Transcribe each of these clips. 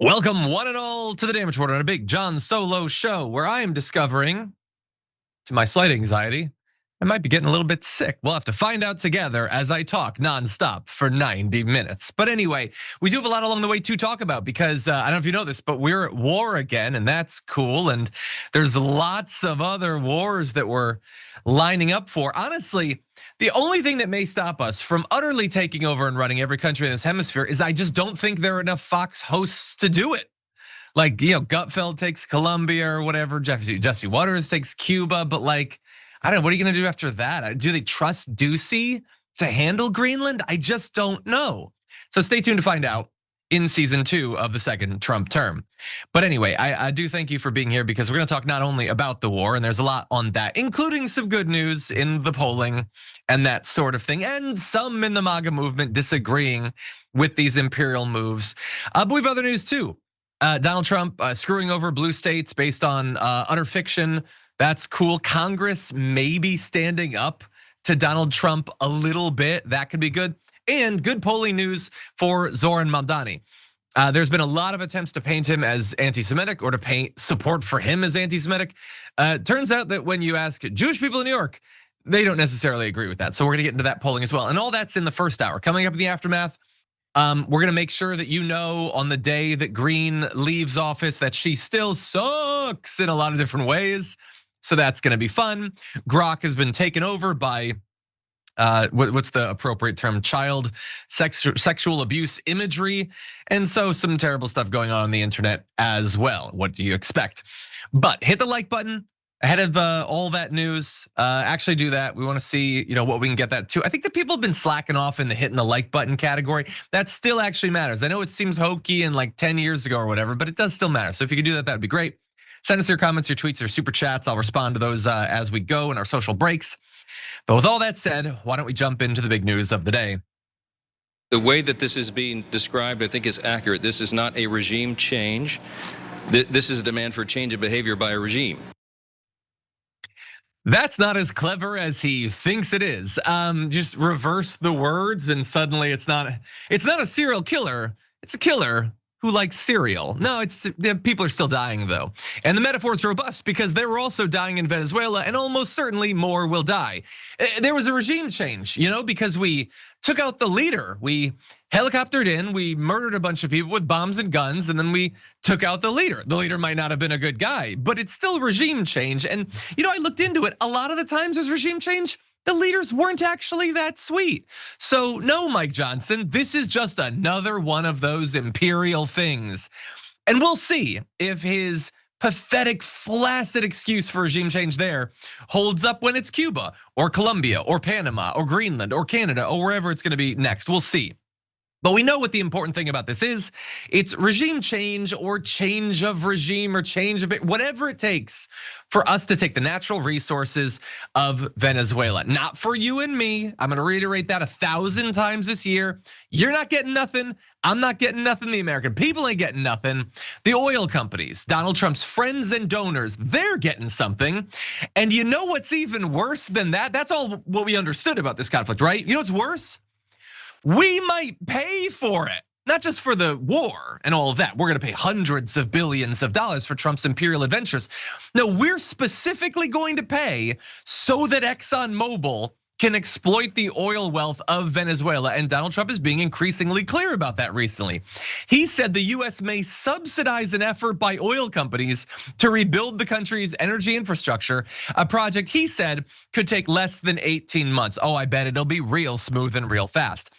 Welcome, one and all, to the Damage Report on a big John Solo show, where I am discovering, to my slight anxiety, I might be getting a little bit sick. We'll have to find out together as I talk nonstop for 90 minutes. But anyway, we do have a lot along the way to talk about because I don't know if you know this, but we're at war again, and that's cool. And there's lots of other wars that we're lining up for. Honestly, the only thing that may stop us from utterly taking over and running every country in this hemisphere is I just don't think there are enough Fox hosts to do it. Like, Gutfeld takes Colombia or whatever, Jesse Waters takes Cuba, but like, I don't know, what are you gonna do after that? Do they trust Ducey to handle Greenland? I just don't know. So stay tuned to find out in season 2 of the second Trump term. But anyway, I do thank you for being here because we're gonna talk not only about the war, and there's a lot on that, including some good news in the polling and that sort of thing, and some in the MAGA movement disagreeing with these imperial moves. But we have other news too. Donald Trump screwing over blue states based on utter fiction. That's cool. Congress maybe standing up to Donald Trump a little bit. That could be good. And good polling news for Zohran Mamdani. There's been a lot of attempts to paint him as anti-Semitic or to paint support for him as anti-Semitic. Turns out that when you ask Jewish people in New York, they don't necessarily agree with that. So we're gonna get into that polling as well. And all that's in the first hour. Coming up in the aftermath, we're gonna make sure that you know on the day that Greene leaves office that she still sucks in a lot of different ways. So that's gonna be fun. Grok has been taken over by, what's the appropriate term? Child sexual abuse imagery. And so some terrible stuff going on the internet as well. What do you expect? But hit the like button ahead of all that news. Actually do that. We wanna see what we can get that to. I think that people have been slacking off in the hitting the like button category. That still actually matters. I know it seems hokey and like 10 years ago or whatever, but it does still matter. So if you could do that, that'd be great. Send us your comments, your tweets, your super chats. I'll respond to those as we go in our social breaks. But with all that said, why don't we jump into the big news of the day? The way that this is being described, I think, is accurate. This is not a regime change. This is a demand for change of behavior by a regime. That's not as clever as he thinks it is. Just reverse the words and suddenly it's not a serial killer, it's a killer who likes cereal. No, people are still dying though. And the metaphor is robust because they were also dying in Venezuela and almost certainly more will die. There was a regime change, because we took out the leader. We helicoptered in, we murdered a bunch of people with bombs and guns, and then we took out the leader. The leader might not have been a good guy, but it's still regime change. And I looked into it. A lot of the times there's regime change, the leaders weren't actually that sweet. So no, Mike Johnson, this is just another one of those imperial things. And we'll see if his pathetic, flaccid excuse for regime change there holds up when it's Cuba or Colombia or Panama or Greenland or Canada or wherever it's gonna be next. We'll see. But we know what the important thing about this is. It's regime change or change of regime or change of it, whatever it takes for us to take the natural resources of Venezuela. Not for you and me. I'm gonna reiterate that 1,000 times this year. You're not getting nothing. I'm not getting nothing. The American people ain't getting nothing. The oil companies, Donald Trump's friends and donors, they're getting something. And you know what's even worse than that? That's all what we understood about this conflict, right? You know what's worse? We might pay for it, not just for the war and all of that. We're gonna pay hundreds of billions of dollars for Trump's imperial adventures. No, we're specifically going to pay so that ExxonMobil can exploit the oil wealth of Venezuela, and Donald Trump is being increasingly clear about that recently. He said the US may subsidize an effort by oil companies to rebuild the country's energy infrastructure, a project he said could take less than 18 months. Oh, I bet it'll be real smooth and real fast.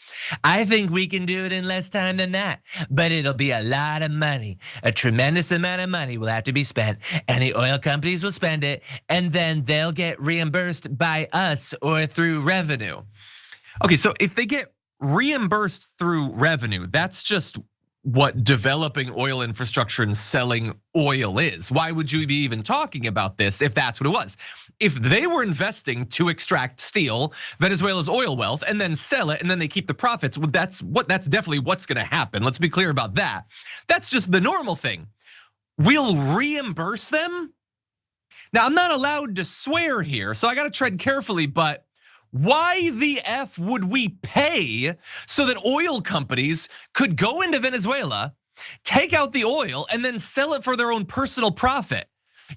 I think we can do it in less time than that, but it'll be a lot of money. A tremendous amount of money will have to be spent, and the oil companies will spend it, and then they'll get reimbursed by us or through revenue. Okay, so if they get reimbursed through revenue, that's just what developing oil infrastructure and selling oil is. Why would you be even talking about this if that's what it was? If they were investing to extract steel, Venezuela's oil wealth, and then sell it, and then they keep the profits, well, that's definitely what's gonna happen. Let's be clear about that. That's just the normal thing. We'll reimburse them. Now, I'm not allowed to swear here, so I gotta tread carefully, but why the F would we pay so that oil companies could go into Venezuela take out the oil, and then sell it for their own personal profit.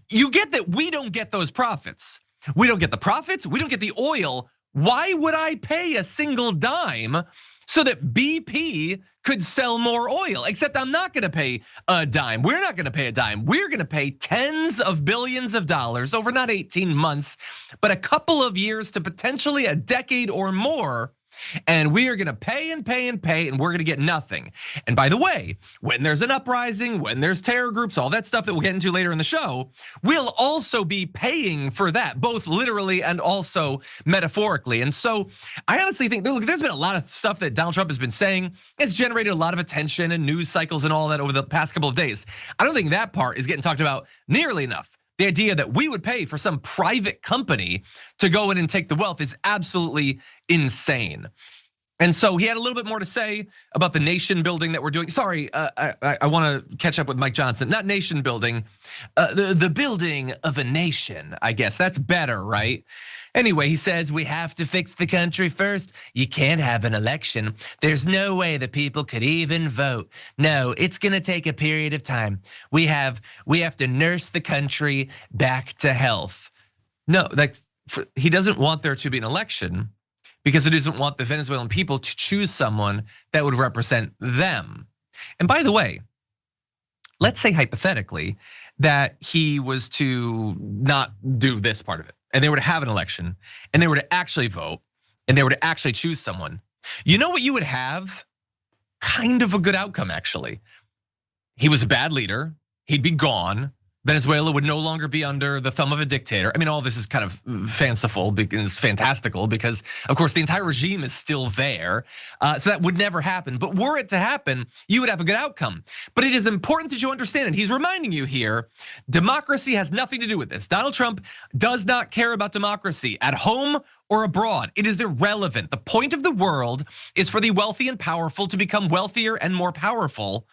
You get that we don't get those profits. We don't get the profits, we don't get the oil. Why would I pay a single dime so that BP could sell more oil? Except I'm not gonna pay a dime. We're not gonna pay a dime. We're gonna pay tens of billions of dollars over not 18 months, but a couple of years to potentially a decade or more. And we are gonna pay and pay and pay, and we're gonna get nothing. And by the way, when there's an uprising, when there's terror groups, all that stuff that we'll get into later in the show, we'll also be paying for that, both literally and also metaphorically. And so I honestly think, look, there's been a lot of stuff that Donald Trump has been saying. It's generated a lot of attention and news cycles and all that over the past couple of days. I don't think that part is getting talked about nearly enough. The idea that we would pay for some private company to go in and take the wealth is absolutely insane. And so he had a little bit more to say about the nation building that we're doing. Sorry, I want to catch up with Mike Johnson. Not nation building, the building of a nation, I guess. That's better, right? Anyway, he says we have to fix the country first. You can't have an election. There's no way that people could even vote. No, it's gonna take a period of time. We have to nurse the country back to health. No, he doesn't want there to be an election because he doesn't want the Venezuelan people to choose someone that would represent them. And by the way, let's say hypothetically that he was to not do this part of it, and they were to have an election, and they were to actually vote, and they were to actually choose someone. You know what you would have? Kind of a good outcome, actually. He was a bad leader, he'd be gone. Venezuela would no longer be under the thumb of a dictator. I mean, all this is kind of fanciful, because fantastical, because of course the entire regime is still there. So that would never happen, but were it to happen, you would have a good outcome. But it is important that you understand, and he's reminding you here, democracy has nothing to do with this. Donald Trump does not care about democracy at home or abroad. It is irrelevant. The point of the world is for the wealthy and powerful to become wealthier and more powerful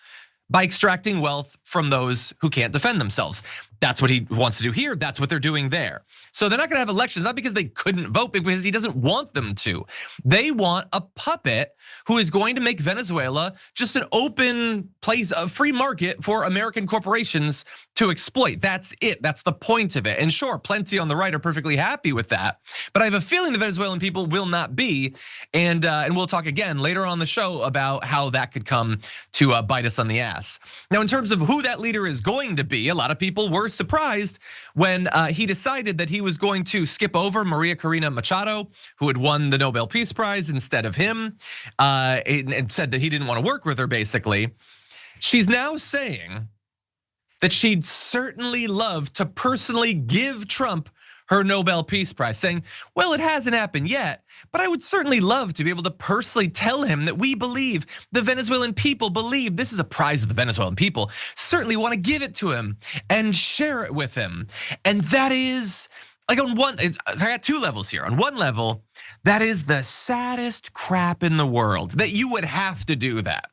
by extracting wealth from those who can't defend themselves. That's what he wants to do here. That's what they're doing there. So they're not gonna have elections, not because they couldn't vote, but because he doesn't want them to. They want a puppet who is going to make Venezuela just an open place, a free market for American corporations to exploit. That's it, that's the point of it. And sure, plenty on the right are perfectly happy with that. But I have a feeling the Venezuelan people will not be. And we'll talk again later on the show about how that could come to bite us on the ass. Now, in terms of who that leader is going to be, a lot of people were surprised when he decided that he was going to skip over Maria Corina Machado, who had won the Nobel Peace Prize, instead of him, and said that he didn't want to work with her, basically. She's now saying that she'd certainly love to personally give Trump her Nobel Peace Prize, saying, well, it hasn't happened yet, but I would certainly love to be able to personally tell him that we believe, the Venezuelan people believe, this is a prize of the Venezuelan people, certainly want to give it to him and share it with him. And that is, like, on one, I got two levels here. On one level, that is the saddest crap in the world, that you would have to do that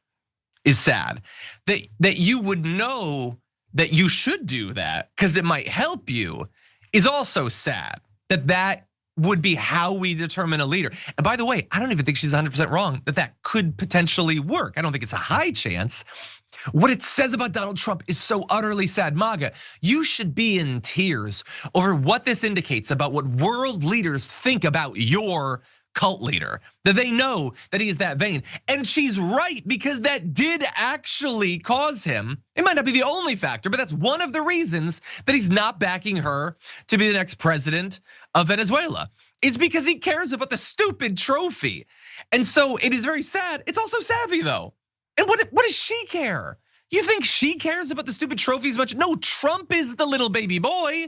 is sad. That you would know that you should do that because it might help you is also sad. That would be how we determine a leader. And by the way, I don't even think she's 100% wrong that could potentially work. I don't think it's a high chance. What it says about Donald Trump is so utterly sad. MAGA, you should be in tears over what this indicates about what world leaders think about your cult leader, that they know that he is that vain. And she's right, because that did actually cause him. It might not be the only factor, but that's one of the reasons that he's not backing her to be the next president of Venezuela. It's because he cares about the stupid trophy. And so it is very sad. It's also savvy though. And what does she care? You think she cares about the stupid trophies much? No, Trump is the little baby boy.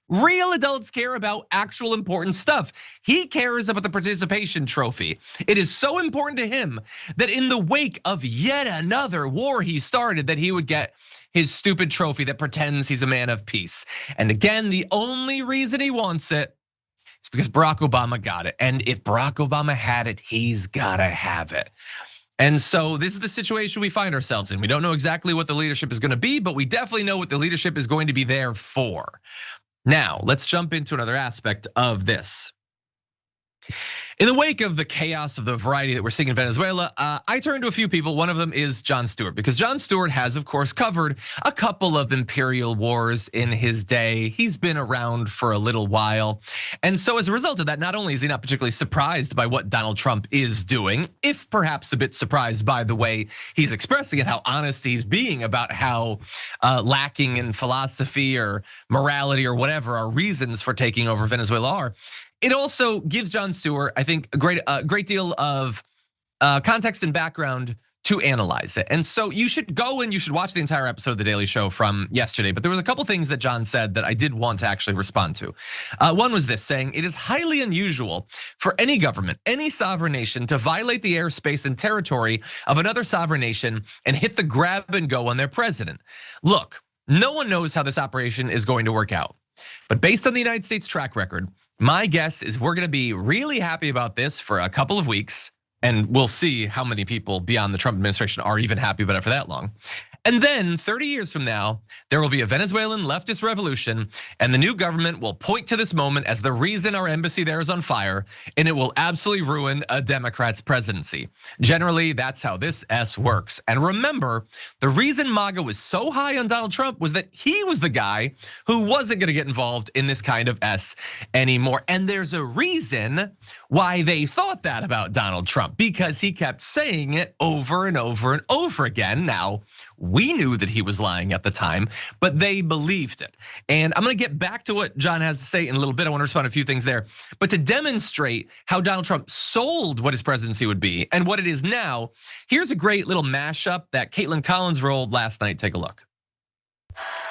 Real adults care about actual important stuff. He cares about the participation trophy. It is so important to him that in the wake of yet another war he started, that he would get his stupid trophy that pretends he's a man of peace. And again, the only reason he wants it is because Barack Obama got it. And if Barack Obama had it, he's gotta have it. And so this is the situation we find ourselves in. We don't know exactly what the leadership is gonna be, but we definitely know what the leadership is going to be there for. Now, let's jump into another aspect of this. In the wake of the chaos of the variety that we're seeing in Venezuela, I turned to a few people. One of them is Jon Stewart, because Jon Stewart has, of course, covered a couple of imperial wars in his day. He's been around for a little while. And so as a result of that, not only is he not particularly surprised by what Donald Trump is doing, if perhaps a bit surprised by the way he's expressing it, how honest he's being about how lacking in philosophy or morality or whatever our reasons for taking over Venezuela are. It also gives Jon Stewart, I think, a great deal of context and background to analyze it. And so you should go and you should watch the entire episode of The Daily Show from yesterday. But there was a couple things that Jon said that I did want to actually respond to. One was this, saying, it is highly unusual for any government, any sovereign nation to violate the airspace and territory of another sovereign nation and hit the grab and go on their president. Look, no one knows how this operation is going to work out. But based on the United States track record, my guess is we're gonna be really happy about this for a couple of weeks, and we'll see how many people beyond the Trump administration are even happy about it for that long. And then 30 years from now, there will be a Venezuelan leftist revolution, and the new government will point to this moment as the reason our embassy there is on fire, and it will absolutely ruin a Democrat's presidency. Generally, that's how this S works. And remember, the reason MAGA was so high on Donald Trump was that he was the guy who wasn't gonna get involved in this kind of S anymore. And there's a reason why they thought that about Donald Trump, because he kept saying it over and over and over again. Now, we knew that he was lying at the time, but they believed it. And I'm gonna get back to what Jon has to say in a little bit. I wanna respond to a few things there. But to demonstrate how Donald Trump sold what his presidency would be and what it is now, here's a great little mashup that Caitlin Collins rolled last night. Take a look.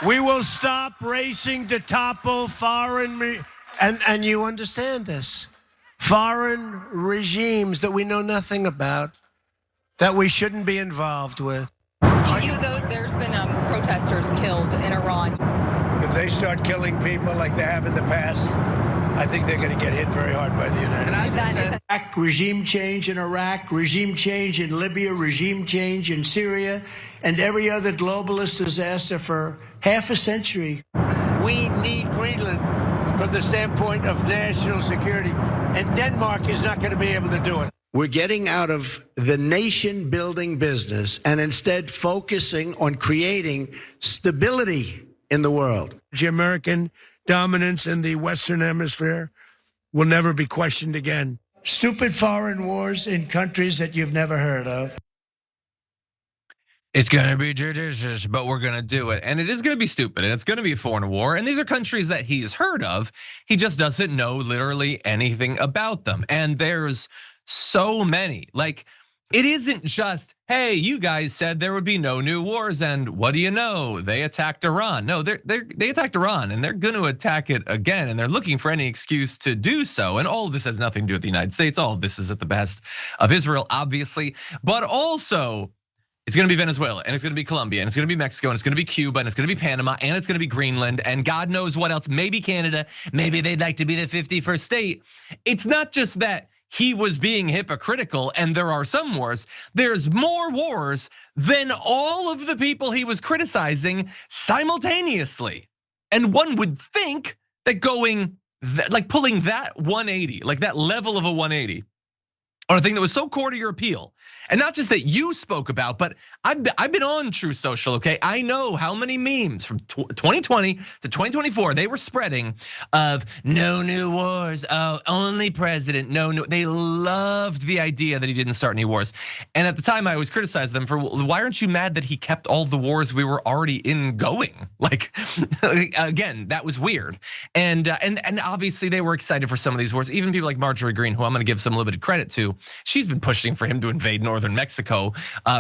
We will stop racing to topple foreign, and you understand this, foreign regimes that we know nothing about, that we shouldn't be involved with. Though there's been protesters killed in Iran. If they start killing people like they have in the past, I think they're going to get hit very hard by the United States. Regime change in Iraq, regime change in Libya, regime change in Syria, and every other globalist disaster for half a century. We need Greenland from the standpoint of national security, and Denmark is not going to be able to do it. We're getting out of the nation building business and instead focusing on creating stability in the world. The American dominance in the Western Hemisphere will never be questioned again. Stupid foreign wars in countries that you've never heard of. It's gonna be judicious, but we're gonna do it. And it is gonna be stupid, and it's gonna be a foreign war. And these are countries that he's heard of. He just doesn't know literally anything about them. And there's so many. Like, it isn't just, hey, you guys said there would be no new wars, and what do you know? They attacked Iran. No, they attacked Iran, and they're gonna attack it again, and they're looking for any excuse to do so. And all of this has nothing to do with the United States. All of this is at the behest of Israel, obviously, but also it's gonna be Venezuela, and it's gonna be Colombia, and it's gonna be Mexico, and it's gonna be Cuba, and it's gonna be Panama, and it's gonna be Greenland, and God knows what else, maybe Canada, maybe they'd like to be the 51st state. It's not just that he was being hypocritical and there are some wars. There's more wars than all of the people he was criticizing simultaneously. And one would think that going, like pulling that 180, like that level of a 180, or a thing that was so core to your appeal, and not just that you spoke about, but I've been on True Social, okay? I know how many memes from 2020 to 2024 they were spreading of no new wars, only president, no new. They loved the idea that he didn't start any wars. And at the time I always criticized them for, why aren't you mad that he kept all the wars we were already in going? Like, again, that was weird. And obviously they were excited for some of these wars. Even people like Marjorie Greene, who I'm gonna give some limited credit to, she's been pushing for him to invade northern Mexico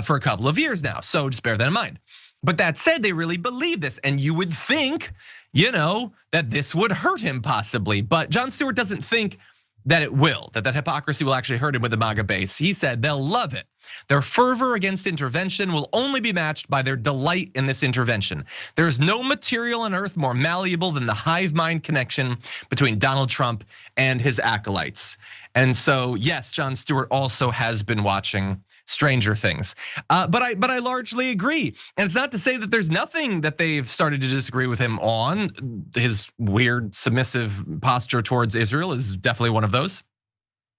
for a couple of years now. So just bear that in mind. But that said, they really believe this. And you would think, that this would hurt him possibly. But Jon Stewart doesn't think that it will, that hypocrisy will actually hurt him with the MAGA base. He said they'll love it. Their fervor against intervention will only be matched by their delight in this intervention. There is no material on earth more malleable than the hive mind connection between Donald Trump and his acolytes. And so, yes, Jon Stewart also has been watching Stranger Things. But I largely agree. And it's not to say that there's nothing that they've started to disagree with him on. His weird submissive posture towards Israel is definitely one of those.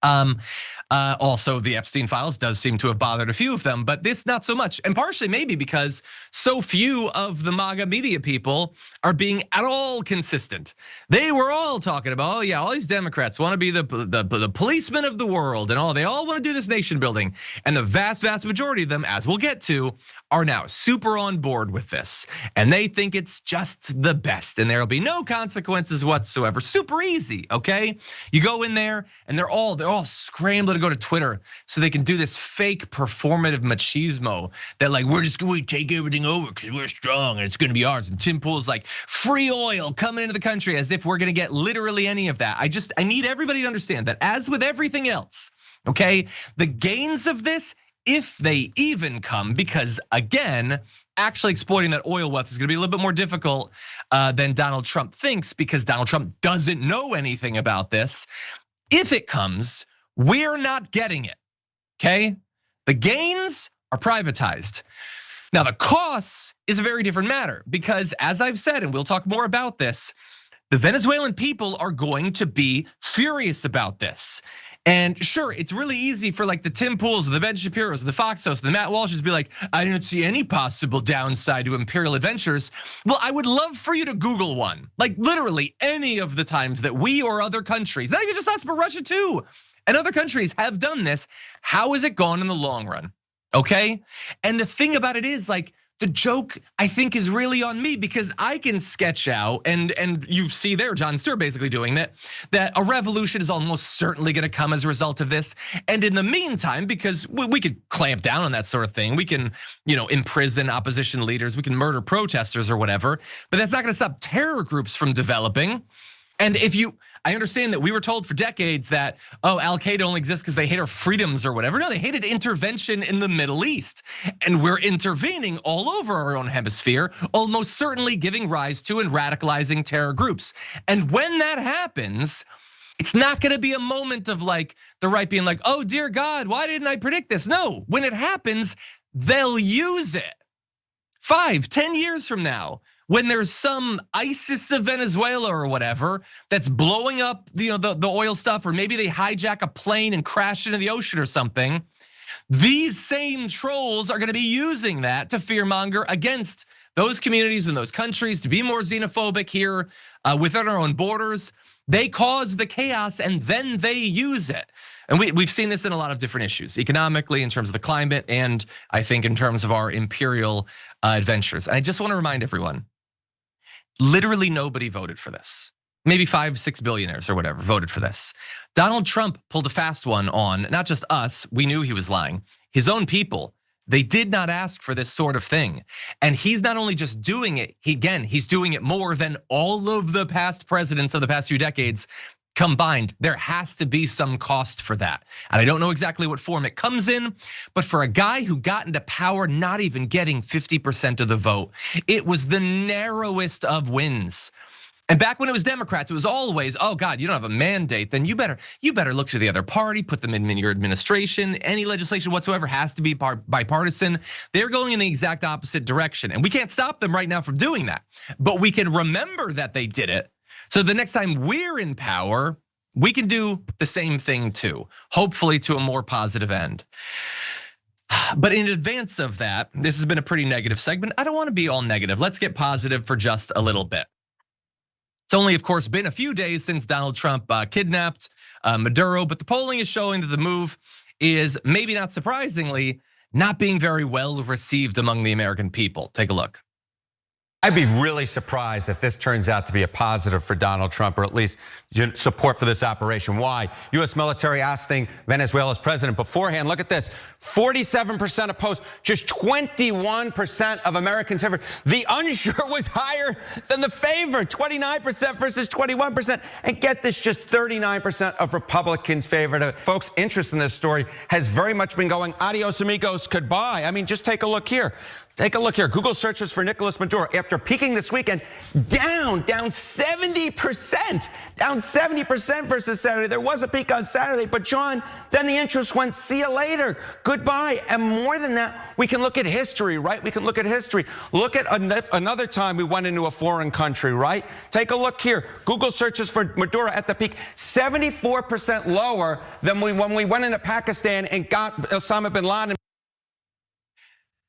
Also, the Epstein files does seem to have bothered a few of them, but this not so much. And partially maybe because so few of the MAGA media people are being at all consistent. They were all talking about, oh yeah, all these Democrats want to be the policemen of the world and they all want to do this nation building. And the vast majority of them, as we'll get to, are now super on board with this. And they think it's just the best and there'll be no consequences whatsoever. Super easy, okay? You go in there and they're all scrambling to go to Twitter so they can do this fake performative machismo that like, we're just going to take everything over because we're strong and it's going to be ours. And Tim Pool's like, free oil coming into the country, as if we're going to get literally any of that. I need everybody to understand that, as with everything else, okay, the gains of this, if they even come, because again, actually exploiting that oil wealth is going to be a little bit more difficult than Donald Trump thinks, because Donald Trump doesn't know anything about this. If it comes, we're not getting it, okay? The gains are privatized. Now, the costs is a very different matter, because as I've said, and we'll talk more about this, the Venezuelan people are going to be furious about this. And sure, it's really easy for like the Tim Pools, the Ben Shapiro's, the Fox Hosts, the Matt Walsh's to be like, I don't see any possible downside to Imperial Adventures. Well, I would love for you to Google one. Like literally any of the times that we or other countries, not even just us, but Russia too, and other countries have done this. How has it gone in the long run? Okay? And the thing about it is like, the joke, I think, is really on me, because I can sketch out, and you see there Jon Stewart basically doing that a revolution is almost certainly gonna come as a result of this. And in the meantime, because we could clamp down on that sort of thing, we can, imprison opposition leaders, we can murder protesters or whatever, but that's not gonna stop terror groups from developing. And I understand that we were told for decades that, Al-Qaeda only exists because they hate our freedoms or whatever. No, they hated intervention in the Middle East. And we're intervening all over our own hemisphere, almost certainly giving rise to and radicalizing terror groups. And when that happens, it's not gonna be a moment of like the right being like, oh dear God, why didn't I predict this? No, when it happens, they'll use it. 5-10 years from now, when there's some ISIS of Venezuela or whatever that's blowing up the oil stuff, or maybe they hijack a plane and crash into the ocean or something, these same trolls are gonna be using that to fearmonger against those communities and those countries, to be more xenophobic here within our own borders. They cause the chaos and then they use it. And we've seen this in a lot of different issues, economically, in terms of the climate, and I think in terms of our imperial adventures. And I just wanna remind everyone, literally nobody voted for this. Maybe 5-6 billionaires or whatever voted for this. Donald Trump pulled a fast one on not just us, we knew he was lying, his own people. They did not ask for this sort of thing. And he's not only just doing it, he's doing it more than all of the past presidents of the past few decades combined. There has to be some cost for that. And I don't know exactly what form it comes in, but for a guy who got into power not even getting 50% of the vote, it was the narrowest of wins. And back when it was Democrats, it was always, oh God, you don't have a mandate, then you better look to the other party, put them in your administration. Any legislation whatsoever has to be bipartisan. They're going in the exact opposite direction. And we can't stop them right now from doing that. But we can remember that they did it. So the next time we're in power, we can do the same thing too, hopefully to a more positive end. But in advance of that, this has been a pretty negative segment. I don't want to be all negative. Let's get positive for just a little bit. It's only, of course, been a few days since Donald Trump kidnapped Maduro, but the polling is showing that the move is, maybe not surprisingly, not being very well received among the American people. Take a look. I'd be really surprised if this turns out to be a positive for Donald Trump, or at least support for this operation. Why? US military asking Venezuela's president beforehand. Look at this, 47% opposed, just 21% of Americans favored. The unsure was higher than the favor, 29% versus 21%. And get this, just 39% of Republicans favored it. Folks, interest in this story has very much been going adios amigos, goodbye. I mean, just take a look here. Take a look here. Google searches for Nicolas Maduro after after peaking this weekend, down 70%, down 70% versus Saturday. There was a peak on Saturday, but John, then the interest went, see you later, goodbye. And more than that, we can look at history, right? We can look at history. Look at another time we went into a foreign country, right? Take a look here. Google searches for Maduro at the peak, 74% lower than when we went into Pakistan and got Osama bin Laden.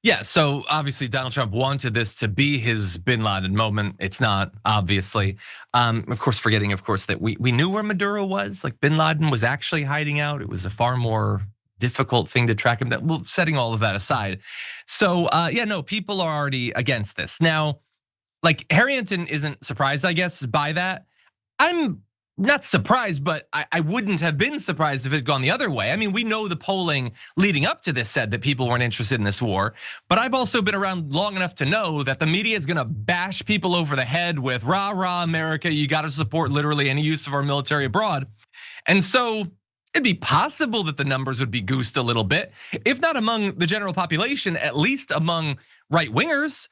Yeah, so obviously Donald Trump wanted this to be his bin Laden moment. It's not, obviously. Of course, forgetting, of course, that we knew where Maduro was. Like bin Laden was actually hiding out. It was a far more difficult thing to track him. Well, setting all of that aside. So yeah, no, people are already against this. Now, like Harrington isn't surprised, I guess, by that. I'm not surprised, but I wouldn't have been surprised if it had gone the other way. I mean, we know the polling leading up to this said that people weren't interested in this war, but I've also been around long enough to know that the media is gonna bash people over the head with rah, rah, America, you gotta support literally any use of our military abroad. And so it'd be possible that the numbers would be goosed a little bit, if not among the general population, at least among right wingers,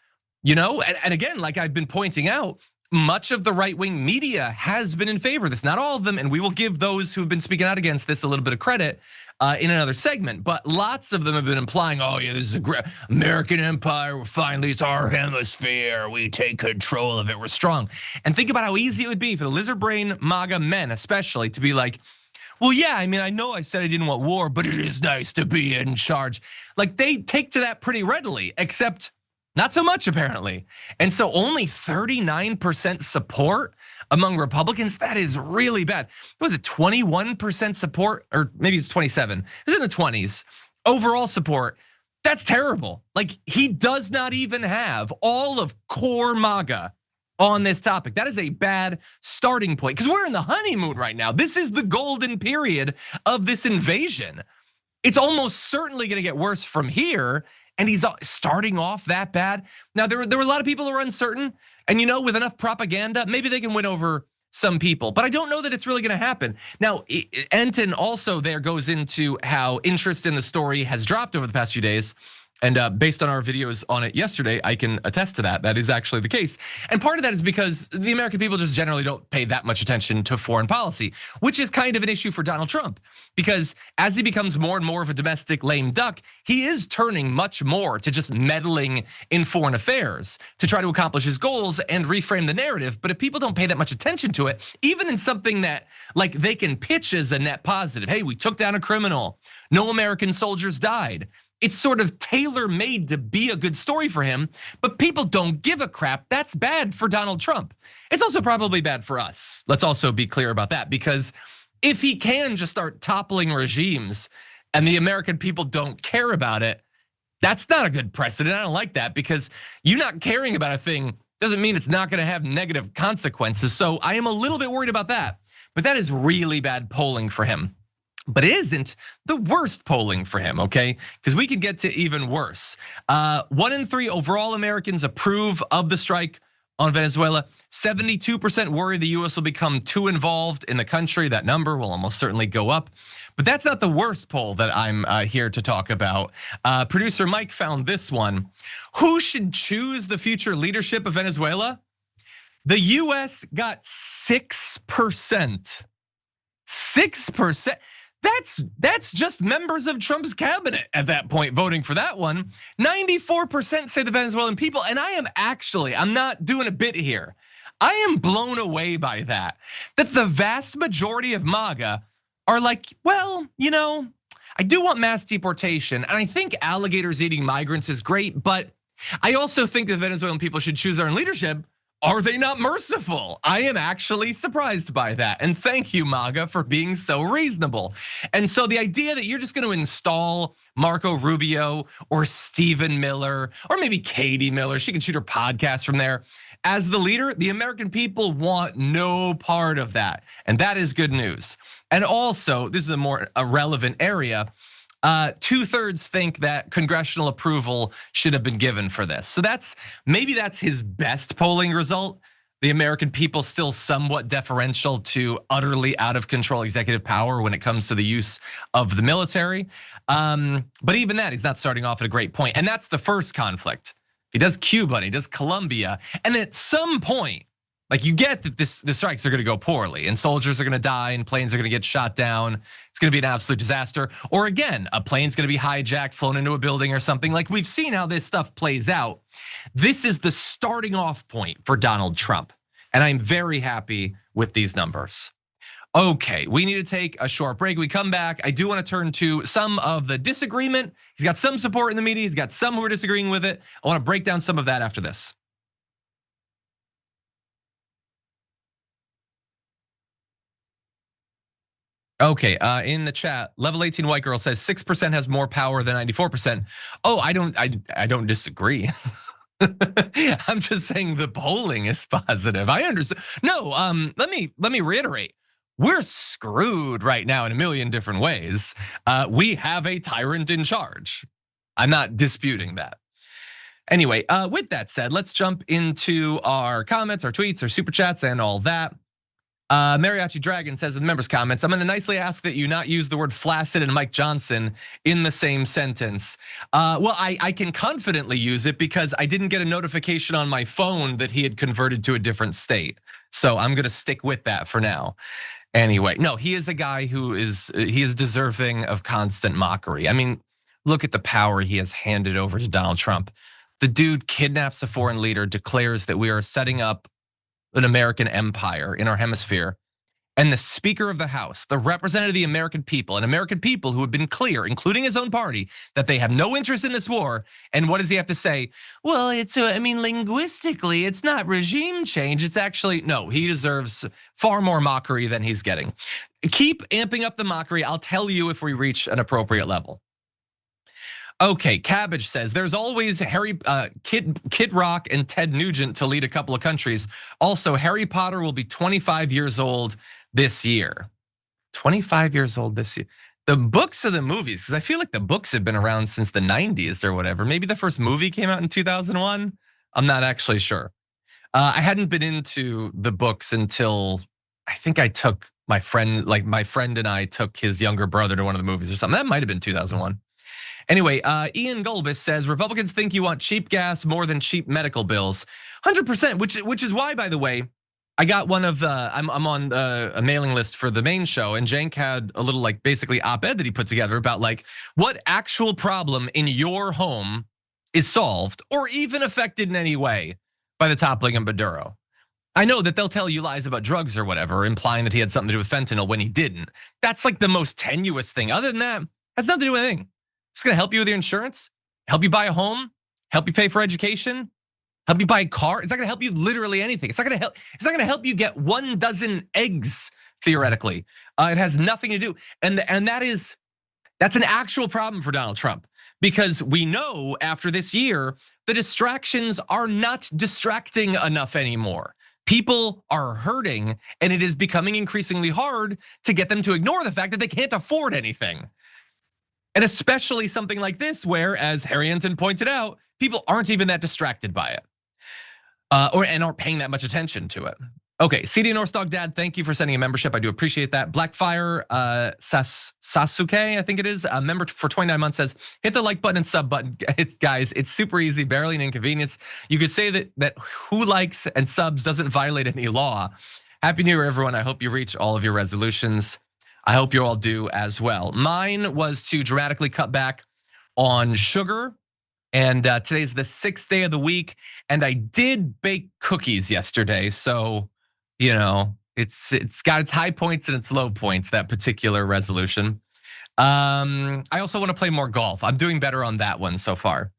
and again, like I've been pointing out, much of the right-wing media has been in favor of this, not all of them, and we will give those who've been speaking out against this a little bit of credit in another segment, but lots of them have been implying, oh yeah, this is a great American empire, finally it's our hemisphere, we take control of it, we're strong. And think about how easy it would be for the lizard brain MAGA men especially to be like, well, yeah, I mean, I know I said I didn't want war, but it is nice to be in charge. Like they take to that pretty readily, except not so much apparently. And so only 39% support among Republicans, that is really bad. Was it 21% support, or maybe it's 27, it was in the 20s. Overall support, that's terrible. Like he does not even have all of core MAGA on this topic. That is a bad starting point because we're in the honeymoon right now. This is the golden period of this invasion. It's almost certainly gonna get worse from here. And he's starting off that bad. Now, there were a lot of people who were uncertain. And with enough propaganda, maybe they can win over some people. But I don't know that it's really gonna happen. Now, Enton also there goes into how interest in the story has dropped over the past few days. And based on our videos on it yesterday, I can attest to that. That is actually the case. And part of that is because the American people just generally don't pay that much attention to foreign policy, which is kind of an issue for Donald Trump. Because as he becomes more and more of a domestic lame duck, he is turning much more to just meddling in foreign affairs to try to accomplish his goals and reframe the narrative. But if people don't pay that much attention to it, even in something that like they can pitch as a net positive, hey, we took down a criminal, no American soldiers died. It's sort of tailor-made to be a good story for him, but people don't give a crap. That's bad for Donald Trump. It's also probably bad for us. Let's also be clear about that, because if he can just start toppling regimes and the American people don't care about it, that's not a good precedent. I don't like that, because you not caring about a thing doesn't mean it's not gonna have negative consequences. So I am a little bit worried about that, but that is really bad polling for him. But it isn't the worst polling for him, okay? Because we could get to even worse. 1 in 3 overall Americans approve of the strike on Venezuela. 72% worry the US will become too involved in the country. That number will almost certainly go up. But that's not the worst poll that I'm here to talk about. Producer Mike found this one. Who should choose the future leadership of Venezuela? The US got 6%. 6%. That's just members of Trump's cabinet at that point voting for that one. 94% say the Venezuelan people, and I'm not doing a bit here. I am blown away by that the vast majority of MAGA are like, well, I do want mass deportation, and I think alligators eating migrants is great, but I also think the Venezuelan people should choose their own leadership. Are they not merciful? I am actually surprised by that. And thank you, MAGA, for being so reasonable. And so the idea that you're just gonna install Marco Rubio or Stephen Miller, or maybe Katie Miller, she can shoot her podcast from there, as the leader, the American people want no part of that. And that is good news. And also, this is a more irrelevant area, 2/3 think that congressional approval should have been given for this. So maybe that's his best polling result. The American people still somewhat deferential to utterly out of control executive power when it comes to the use of the military. But even that, he's not starting off at a great point. And that's the first conflict. he does Cuba and he does Colombia, and at some point, like you get that the strikes are gonna go poorly and soldiers are gonna die and planes are gonna get shot down. It's gonna be an absolute disaster. Or again, a plane's gonna be hijacked, flown into a building or something. Like we've seen how this stuff plays out. This is the starting off point for Donald Trump. And I'm very happy with these numbers. Okay, we need to take a short break. We come back. I do want to turn to some of the disagreement. He's got some support in the media. He's got some who are disagreeing with it. I want to break down some of that after this. Okay, in the chat, level 18 white girl says 6% has more power than 94%. Oh, I don't disagree. I'm just saying the polling is positive. I understand. No, let me reiterate. We're screwed right now in a million different ways. We have a tyrant in charge. I'm not disputing that. Anyway, with that said, let's jump into our comments, our tweets, our super chats, and all that. Mariachi Dragon says in the members' comments, I'm gonna nicely ask that you not use the word flaccid and Mike Johnson in the same sentence. Well, I can confidently use it because I didn't get a notification on my phone that he had converted to a different state. So I'm gonna stick with that for now. Anyway, no, he is a guy who is deserving of constant mockery. I mean, look at the power he has handed over to Donald Trump. The dude kidnaps a foreign leader, declares that we are setting up an American empire in our hemisphere. And the Speaker of the House, the representative of the American people, and American people who have been clear, including his own party, that they have no interest in this war. And what does he have to say? Well, I mean, linguistically, it's not regime change. It's actually, no, he deserves far more mockery than he's getting. Keep amping up the mockery. I'll tell you if we reach an appropriate level. Okay, Cabbage says there's always Kid Rock and Ted Nugent to lead a couple of countries. Also, Harry Potter will be 25 years old this year. 25 years old this year. The books are the movies, because I feel like the books have been around since the 90s or whatever. Maybe the first movie came out in 2001. I'm not actually sure. I hadn't been into the books until I think I took my friend and I took his younger brother to one of the movies or something. That might have been 2001. Anyway, Ian Gulbis says Republicans think you want cheap gas more than cheap medical bills. 100%, which is why, by the way, I got one of I'm on a mailing list for the main show, and Cenk had a little like basically op-ed that he put together about like what actual problem in your home is solved or even affected in any way by the toppling of Maduro. I know that they'll tell you lies about drugs or whatever, implying that he had something to do with fentanyl when he didn't. That's like the most tenuous thing. Other than that, has nothing to do with anything. It's gonna help you with your insurance, help you buy a home, help you pay for education, help you buy a car. It's not gonna help you literally anything. It's not gonna help you get 1 dozen eggs, theoretically. It has nothing to do. And that's an actual problem for Donald Trump. Because we know after this year, the distractions are not distracting enough anymore. People are hurting, and it is becoming increasingly hard to get them to ignore the fact that they can't afford anything. And especially something like this, where, as Harrington pointed out, people aren't even that distracted by it, and aren't paying that much attention to it. Okay, CD Northstock Dad, thank you for sending a membership. I do appreciate that. Blackfire Sasuke, I think it is, a member for 29 months says, hit the like button and sub button. Guys, it's super easy, barely an inconvenience. You could say that who likes and subs doesn't violate any law. Happy New Year, everyone. I hope you reach all of your resolutions. I hope you all do as well. Mine was to dramatically cut back on sugar. And today's the 6th day of the week. And I did bake cookies yesterday. So, you know, it's got its high points and its low points, that particular resolution. I also want to play more golf. I'm doing better on that one so far.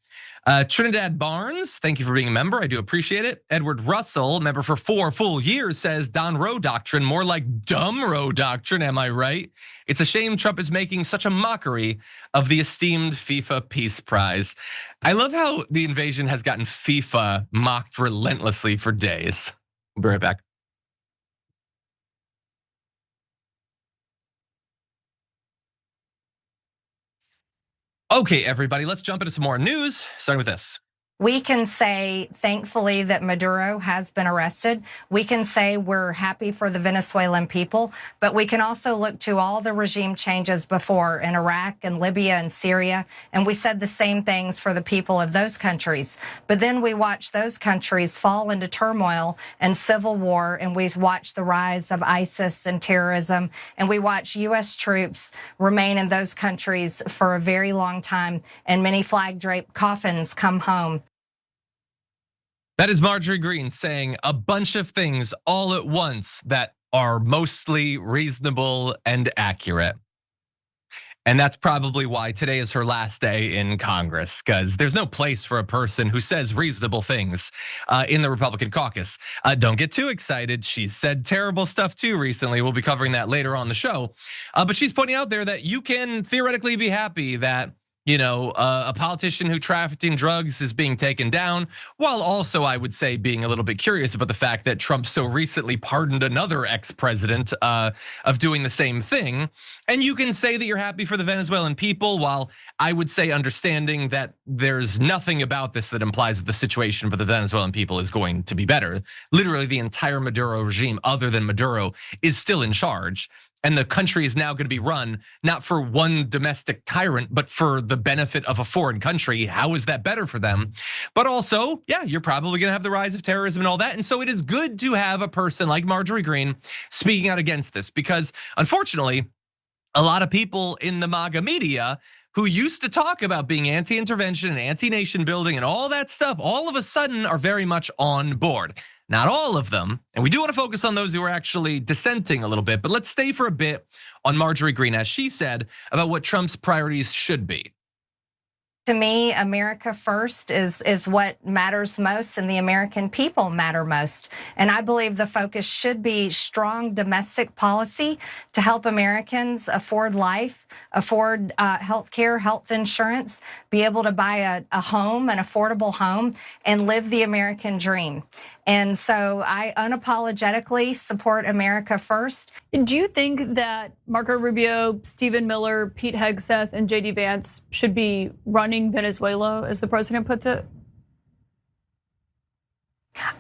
Trinidad Barnes, thank you for being a member. I do appreciate it. Edward Russell, member for 4 full years, says Don Roe doctrine, more like dumb Roe doctrine, am I right? It's a shame Trump is making such a mockery of the esteemed FIFA Peace Prize. I love how the invasion has gotten FIFA mocked relentlessly for days. We'll be right back. Okay, everybody, let's jump into some more news, starting with this. We can say, thankfully, that Maduro has been arrested. We can say we're happy for the Venezuelan people, but we can also look to all the regime changes before in Iraq and Libya and Syria, and we said the same things for the people of those countries. But then we watch those countries fall into turmoil and civil war, and we watch the rise of ISIS and terrorism, and we watch U.S. troops remain in those countries for a very long time, and many flag-draped coffins come home. That is Marjorie Greene saying a bunch of things all at once that are mostly reasonable and accurate. And that's probably why today is her last day in Congress, because there's no place for a person who says reasonable things in the Republican caucus. Don't get too excited. She's said terrible stuff too recently. We'll be covering that later on the show. But she's pointing out there that you can theoretically be happy that a politician who trafficked in drugs is being taken down, while also, I would say, being a little bit curious about the fact that Trump so recently pardoned another ex-president of doing the same thing. And you can say that you're happy for the Venezuelan people, while I would say understanding that there's nothing about this that implies that the situation for the Venezuelan people is going to be better. Literally, the entire Maduro regime, other than Maduro, is still in charge. And the country is now going to be run not for one domestic tyrant, but for the benefit of a foreign country. How is that better for them? But also, yeah, you're probably going to have the rise of terrorism and all that. And so it is good to have a person like Marjorie Greene speaking out against this, because unfortunately, a lot of people in the MAGA media who used to talk about being anti-intervention and anti-nation building and all that stuff, all of a sudden are very much on board. Not all of them, and we do want to focus on those who are actually dissenting a little bit, but let's stay for a bit on Marjorie Greene, as she said about what Trump's priorities should be. To me, America first is what matters most, and the American people matter most. And I believe the focus should be strong domestic policy to help Americans afford life, afford health care, health insurance, be able to buy a home, an affordable home, and live the American dream. And so I unapologetically support America first. Do you think that Marco Rubio, Stephen Miller, Pete Hegseth, and J.D. Vance should be running Venezuela, as the president puts it?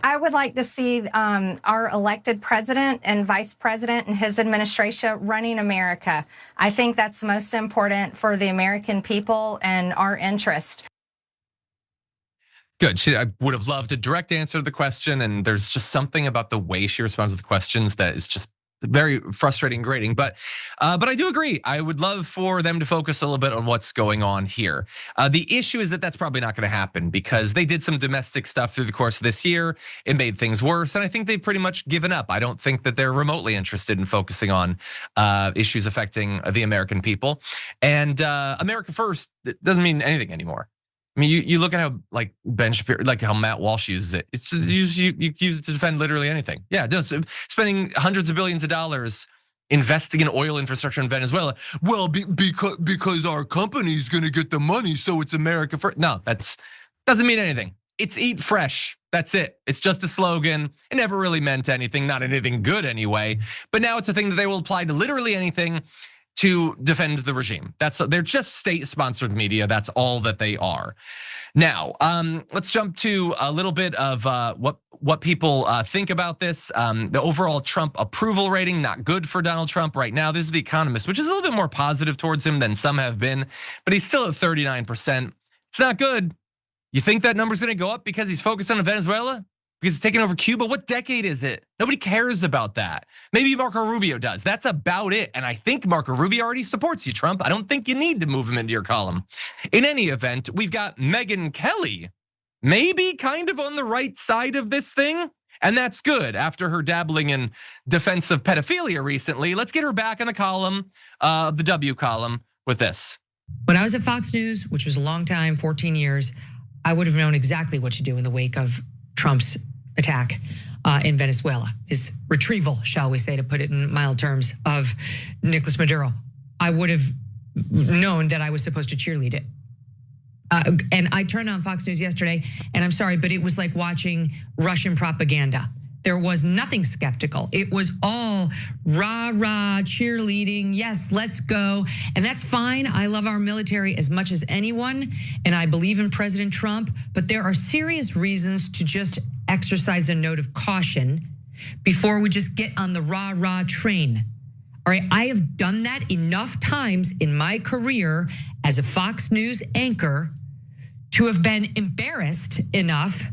I would like to see our elected president and vice president and his administration running America. I think that's most important for the American people and our interest. Good. I would have loved a direct answer to the question, and there's just something about the way she responds to the questions that is just very frustrating and grating. But I do agree. I would love for them to focus a little bit on what's going on here. The issue is that that's probably not going to happen, because they did some domestic stuff through the course of this year. It made things worse, and I think they've pretty much given up. I don't think that they're remotely interested in focusing on issues affecting the American people. And America first doesn't mean anything anymore. I mean, you look at how like Ben Shapiro, like how Matt Walsh uses it. It's you use it to defend literally anything. Yeah, it does. Spending hundreds of billions of dollars investing in oil infrastructure in Venezuela. Well, because our company's going to get the money, so it's America first. No, that's doesn't mean anything. It's eat fresh. That's it. It's just a slogan. It never really meant anything, not anything good anyway. But now it's a thing that they will apply to literally anything to defend the regime. They're just state-sponsored media. That's all that they are. Now, let's jump to a little bit of what people think about this. The overall Trump approval rating, not good for Donald Trump right now. This is The Economist, which is a little bit more positive towards him than some have been, but he's still at 39%. It's not good. You think that number's going to go up because he's focused on Venezuela? Because it's taking over Cuba? What decade is it? Nobody cares about that. Maybe Marco Rubio does. That's about it. And I think Marco Rubio already supports you, Trump. I don't think you need to move him into your column. In any event, we've got Megyn Kelly, maybe kind of on the right side of this thing. And that's good after her dabbling in defense of pedophilia recently. Let's get her back in the column, the W column, with this. When I was at Fox News, which was a long time, 14 years, I would have known exactly what to do in the wake of Trump's attack in Venezuela, his retrieval, shall we say, to put it in mild terms, of Nicolas Maduro. I would have known that I was supposed to cheerlead it. And I turned on Fox News yesterday, and I'm sorry, but it was like watching Russian propaganda. There was nothing skeptical. It was all rah-rah, cheerleading. Yes, let's go. And that's fine. I love our military as much as anyone, and I believe in President Trump, but there are serious reasons to just exercise a note of caution before we just get on the rah-rah train. All right, I have done that enough times in my career as a Fox News anchor to have been embarrassed enough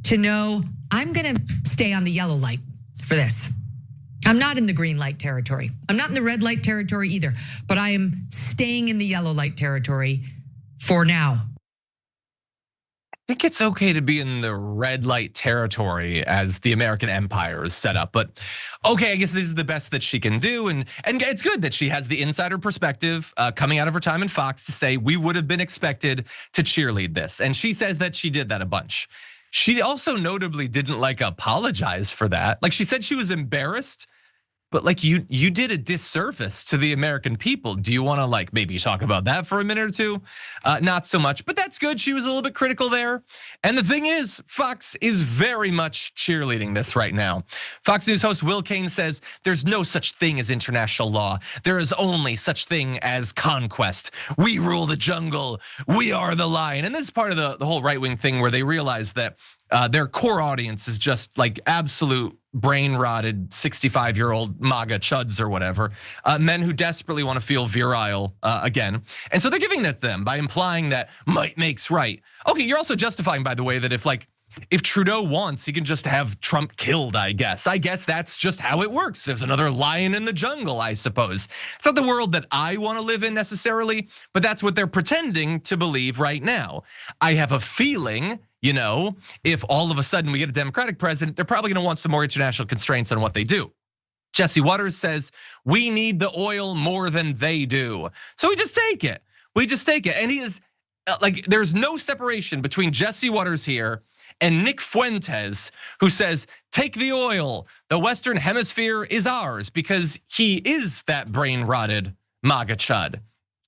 to know I'm gonna stay on the yellow light for this. I'm not in the green light territory. I'm not in the red light territory either, but I am staying in the yellow light territory for now. I think it's okay to be in the red light territory as the American empire is set up, but okay, I guess this is the best that she can do, and it's good that she has the insider perspective coming out of her time in Fox to say we would have been expected to cheerlead this, and she says that she did that a bunch. She also notably didn't apologize for that. Like she said she was embarrassed, but like you did a disservice to the American people. Do you want to maybe talk about that for a minute or two? Not so much, but that's good. She was a little bit critical there. And the thing is, Fox is very much cheerleading this right now. Fox News host Will Cain says there's no such thing as international law. There is only such thing as conquest. We rule the jungle. We are the lion. And this is part of the whole right-wing thing where they realize that their core audience is just absolute brain-rotted 65-year-old MAGA chuds or whatever, men who desperately want to feel virile again. And so they're giving that to them by implying that might makes right. Okay, you're also justifying, by the way, that if Trudeau wants, he can just have Trump killed, I guess. I guess that's just how it works. There's another lion in the jungle, I suppose. It's not the world that I want to live in necessarily, but that's what they're pretending to believe right now. I have a feeling, if all of a sudden we get a Democratic president, they're probably going to want some more international constraints on what they do. Jesse Waters says, we need the oil more than they do. So we just take it. And he is there's no separation between Jesse Waters here and Nick Fuentes, who says, take the oil. The Western Hemisphere is ours, because he is that brain-rotted MAGA chud.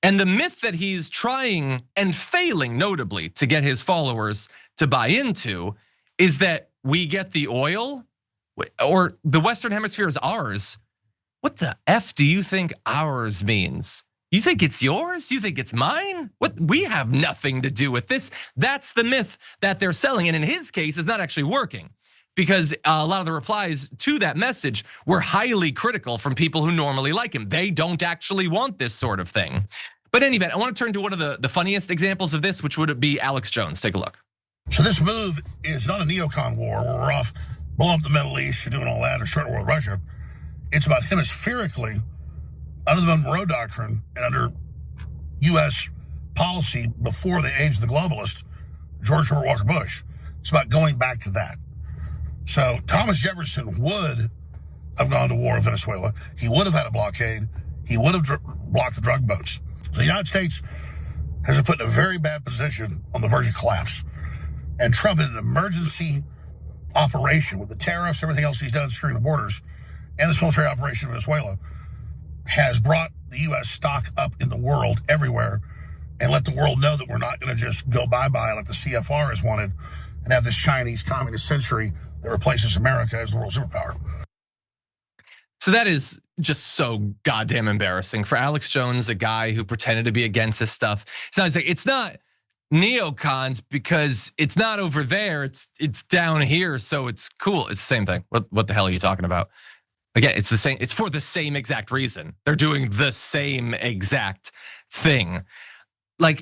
And the myth that he's trying and failing notably to get his followers to buy into is that we get the oil or the Western Hemisphere is ours. What the F do you think ours means? You think it's yours? Do you think it's mine? What? We have nothing to do with this. That's the myth that they're selling. And in his case, it's not actually working, because a lot of the replies to that message were highly critical from people who normally like him. They don't actually want this sort of thing. But in any event, I want to turn to one of the funniest examples of this, which would be Alex Jones. Take a look. So this move is not a neocon war where we're off blowing up the Middle East or doing all that or starting a war with Russia. It's about hemispherically, under the Monroe Doctrine and under US policy before the age of the globalist, George Herbert Walker Bush. It's about going back to that. So Thomas Jefferson would have gone to war with Venezuela. He would have had a blockade. He would have blocked the drug boats. So the United States has been put in a very bad position on the verge of collapse. And Trump, in an emergency operation with the tariffs, everything else he's done securing the borders, and this military operation in Venezuela, has brought the U.S. stock up in the world everywhere and let the world know that we're not going to just go bye-bye like the CFR has wanted and have this Chinese communist century that replaces America as the world superpower. So that is just so goddamn embarrassing for Alex Jones, a guy who pretended to be against this stuff. It's not neocons because it's not over there, it's down here, so it's cool. It's the same thing. What the hell are you talking about? Again, it's the same. It's for the same exact reason. They're doing the same exact thing.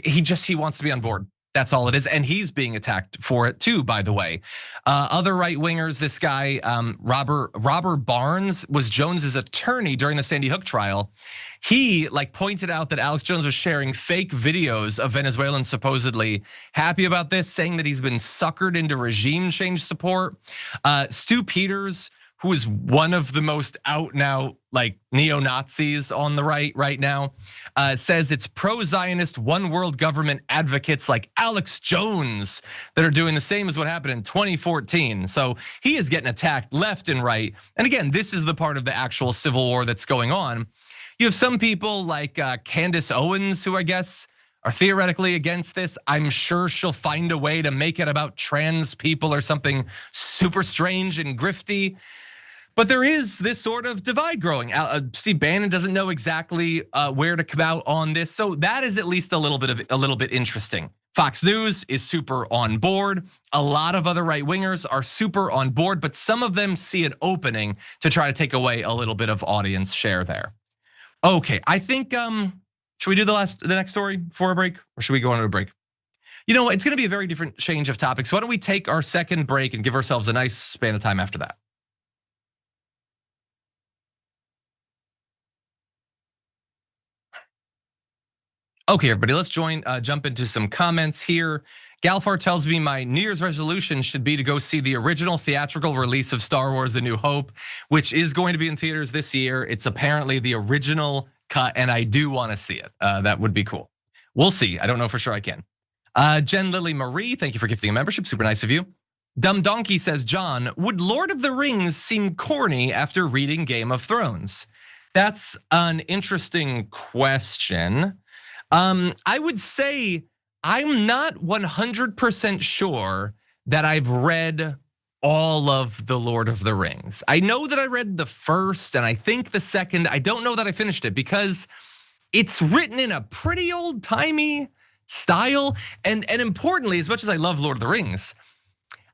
He wants to be on board. That's all it is, and he's being attacked for it too, by the way. Other right wingers, this guy Robert Barnes was Jones's attorney during the Sandy Hook trial. He pointed out that Alex Jones was sharing fake videos of Venezuelans supposedly happy about this, saying that he's been suckered into regime change support. Stu Peters, who is one of the most out and out neo-Nazis on the right now, says it's pro-Zionist one world government advocates like Alex Jones that are doing the same as what happened in 2014. So he is getting attacked left and right. And again, this is the part of the actual civil war that's going on. You have some people like Candace Owens, who I guess are theoretically against this. I'm sure she'll find a way to make it about trans people or something super strange and grifty. But there is this sort of divide growing. Steve Bannon doesn't know exactly where to come out on this, so that is at least a little bit interesting. Fox News is super on board. A lot of other right wingers are super on board, but some of them see an opening to try to take away a little bit of audience share there. Okay, I think should we do the next story before a break, or should we go on to a break? You know what? It's going to be a very different change of topics. So why don't we take our second break and give ourselves a nice span of time after that? Okay, everybody, let's jump into some comments here. Galfar tells me my New Year's resolution should be to go see the original theatrical release of Star Wars: A New Hope, which is going to be in theaters this year. It's apparently the original cut, and I do want to see it. That would be cool. We'll see. I don't know for sure I can. Jen Lily Marie, thank you for gifting a membership. Super nice of you. Dumb Donkey says, John, would Lord of the Rings seem corny after reading Game of Thrones? That's an interesting question. I would say I'm not 100% sure that I've read all of the Lord of the Rings. I know that I read the first and I think the second. I don't know that I finished it because it's written in a pretty old-timey style. And importantly, as much as I love Lord of the Rings,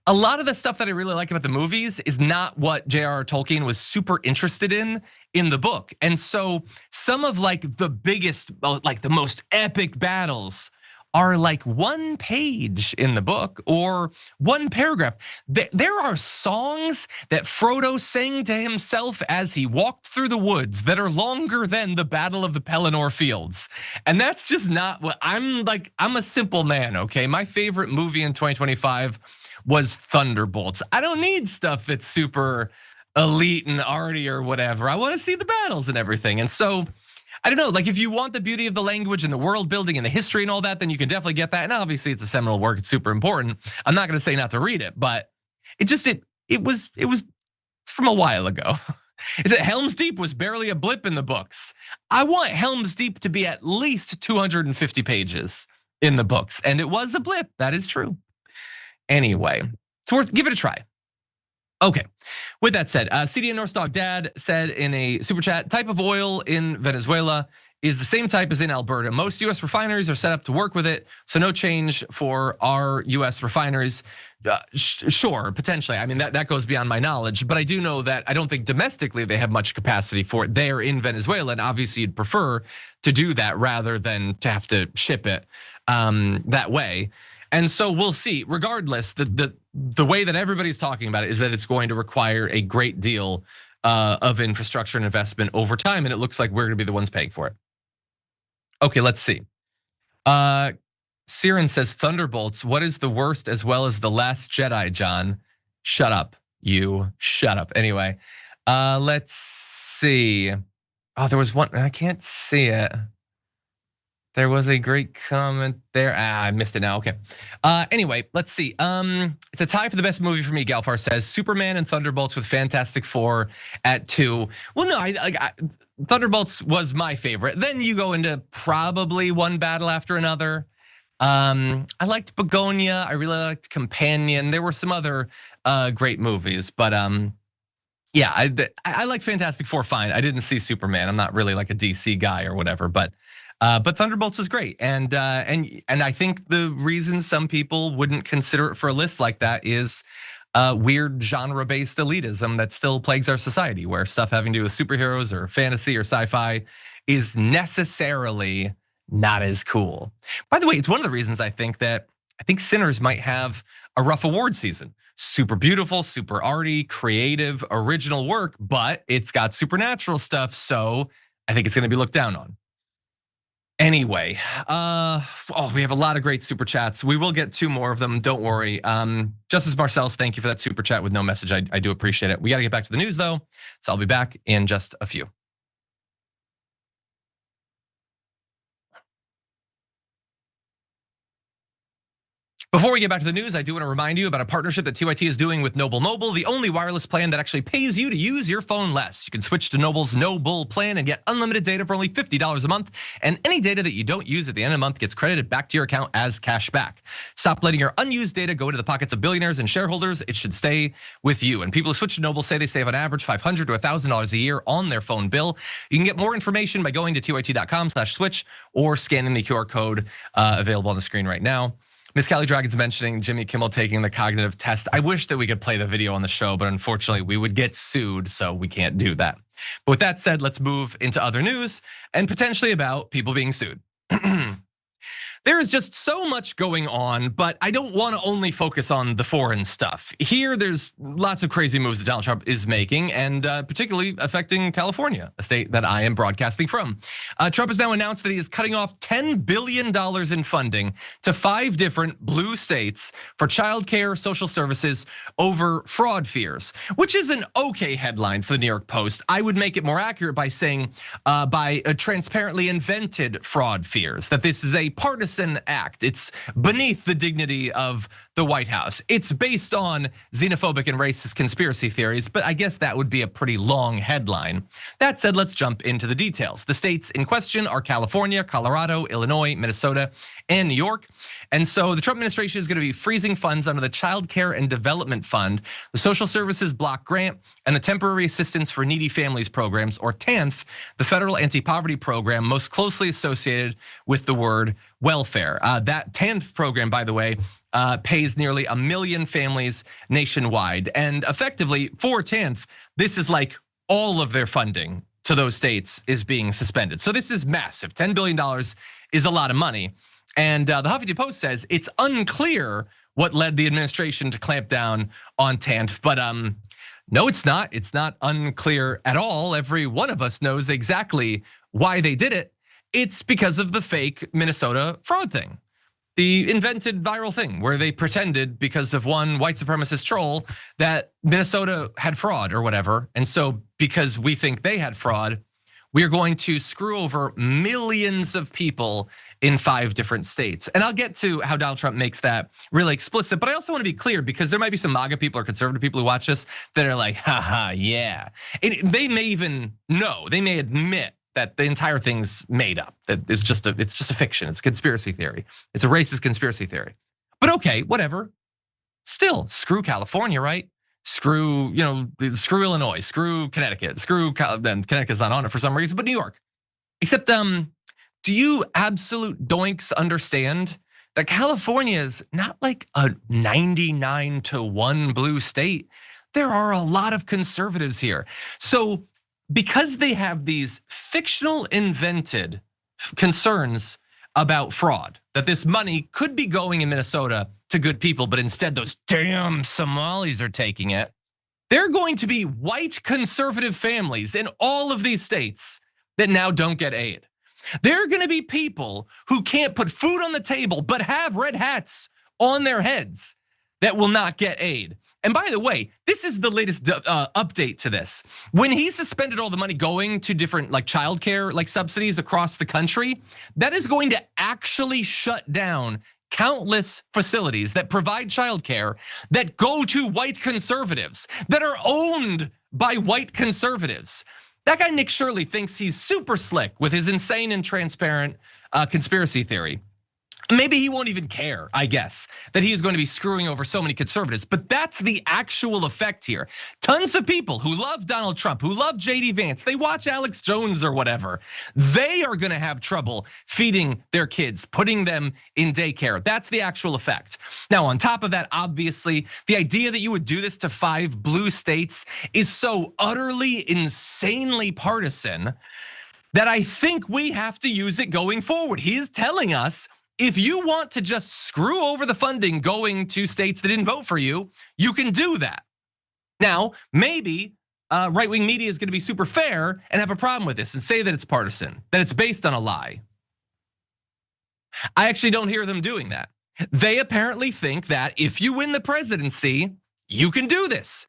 a lot of the stuff that I really like about the movies is not what J.R.R. Tolkien was super interested in the book. And so some of like the biggest, like the most epic battles are like one page in the book or one paragraph. There are songs that Frodo sang to himself as he walked through the woods that are longer than the Battle of the Pelennor Fields. And that's just not what I'm a simple man, okay? My favorite movie in 2025 was Thunderbolts. I don't need stuff that's super elite and arty or whatever. I want to see the battles and everything. And so, I don't know, like if you want the beauty of the language and the world building and the history and all that, then you can definitely get that. And obviously it's a seminal work, it's super important. I'm not gonna say not to read it, but it was from a while ago. Is that Helm's Deep was barely a blip in the books. I want Helm's Deep to be at least 250 pages in the books. And it was a blip, that is true. Anyway, it's worth, give it a try. Okay, with that said, CDN North Dog Dad said in a super chat, type of oil in Venezuela is the same type as in Alberta. Most US refineries are set up to work with it, so no change for our US refineries. Sure, potentially. I mean, that goes beyond my knowledge, but I do know that I don't think domestically they have much capacity for it there in Venezuela, and obviously you'd prefer to do that rather than to have to ship it that way. And so we'll see. Regardless, the way that everybody's talking about it is that it's going to require a great deal of infrastructure and investment over time, and it looks like we're going to be the ones paying for it. Okay, let's see. Siren says Thunderbolts. What is the worst as well as The Last Jedi, John? Shut up, you. Shut up. Anyway, let's see. Oh, there was one. I can't see it. There was a great comment there. I missed it now. Okay. Anyway, let's see. It's a tie for the best movie for me. Galfar says Superman and Thunderbolts with Fantastic Four at 2. Well, no, Thunderbolts was my favorite. Then you go into probably one battle after another. I liked Begonia. I really liked Companion. There were some other great movies, but yeah, I like Fantastic Four fine. I didn't see Superman. I'm not really like a DC guy or whatever, but Thunderbolts is great, and I think the reason some people wouldn't consider it for a list like that is weird genre-based elitism that still plagues our society, where stuff having to do with superheroes or fantasy or sci-fi is necessarily not as cool. By the way, it's one of the reasons I think Sinners might have a rough award season. Super beautiful, super arty, creative, original work, but it's got supernatural stuff, so I think it's going to be looked down on. Anyway, we have a lot of great super chats. We will get 2 more of them, don't worry. Justice Marcel's, thank you for that super chat with no message. I do appreciate it. We got to get back to the news though, so I'll be back in just a few. Before we get back to the news, I do want to remind you about a partnership that TYT is doing with Noble Mobile, the only wireless plan that actually pays you to use your phone less. You can switch to Noble's No Bull plan and get unlimited data for only $50 a month. And any data that you don't use at the end of the month gets credited back to your account as cash back. Stop letting your unused data go into the pockets of billionaires and shareholders. It should stay with you. And people who switch to Noble say they save on average $500 to $1,000 a year on their phone bill. You can get more information by going to tyt.com/switch or scanning the QR code available on the screen right now. Miss Callie Dragon's mentioning Jimmy Kimmel taking the cognitive test. I wish that we could play the video on the show, but unfortunately we would get sued, so we can't do that. But with that said, let's move into other news and potentially about people being sued. There is just so much going on, but I don't want to only focus on the foreign stuff. Here, there's lots of crazy moves that Donald Trump is making, and particularly affecting California, a state that I am broadcasting from. Trump has now announced that he is cutting off $10 billion in funding to 5 different blue states for childcare, social services over fraud fears, which is an okay headline for the New York Post. I would make it more accurate by saying by a transparently invented fraud fears, that this is a partisan act. It's beneath the dignity of the White House. It's based on xenophobic and racist conspiracy theories, but I guess that would be a pretty long headline. That said, let's jump into the details. The states in question are California, Colorado, Illinois, Minnesota, and New York. And so the Trump administration is going to be freezing funds under the Child Care and Development Fund, the Social Services Block Grant, and the Temporary Assistance for Needy Families programs, or TANF, the federal anti-poverty program most closely associated with the word welfare. That TANF program, by the way, pays nearly 1 million families nationwide. And effectively, for TANF, this is like all of their funding to those states is being suspended. So this is massive. $10 billion is a lot of money. And the Huffington Post says it's unclear what led the administration to clamp down on TANF. But no, it's not. It's not unclear at all. Every one of us knows exactly why they did it. It's because of the fake Minnesota fraud thing. The invented viral thing where they pretended because of one white supremacist troll that Minnesota had fraud or whatever. And so because we think they had fraud, we are going to screw over millions of people in 5 different states. And I'll get to how Donald Trump makes that really explicit, but I also want to be clear because there might be some MAGA people or conservative people who watch this that are like, haha, yeah. And they may even know, they may admit that the entire thing's made up, that it's just a fiction, it's a conspiracy theory. It's a racist conspiracy theory. But okay, whatever. Still, screw California, right? Screw Illinois, screw Connecticut, Connecticut's not on it for some reason, but New York. Except, do you absolute doinks understand that California is not like a 99-1 blue state? There are a lot of conservatives here. So because they have these fictional invented concerns about fraud, that this money could be going in Minnesota to good people, but instead those damn Somalis are taking it. There are going to be white conservative families in all of these states that now don't get aid. There are going to be people who can't put food on the table, but have red hats on their heads that will not get aid. And by the way, this is the latest update to this. When he suspended all the money going to different like childcare like subsidies across the country, that is going to actually shut down countless facilities that provide childcare that go to white conservatives, that are owned by white conservatives. That guy Nick Shirley thinks he's super slick with his insane and transparent conspiracy theory. Maybe he won't even care, I guess, that he's going to be screwing over so many conservatives, but that's the actual effect here. Tons of people who love Donald Trump, who love JD Vance, they watch Alex Jones or whatever. They are gonna have trouble feeding their kids, putting them in daycare. That's the actual effect. Now, on top of that, obviously, the idea that you would do this to 5 blue states is so utterly, insanely partisan that I think we have to use it going forward. He is telling us, if you want to just screw over the funding going to states that didn't vote for you, you can do that. Now, maybe right-wing media is going to be super fair and have a problem with this and say that it's partisan, that it's based on a lie. I actually don't hear them doing that. They apparently think that if you win the presidency, you can do this.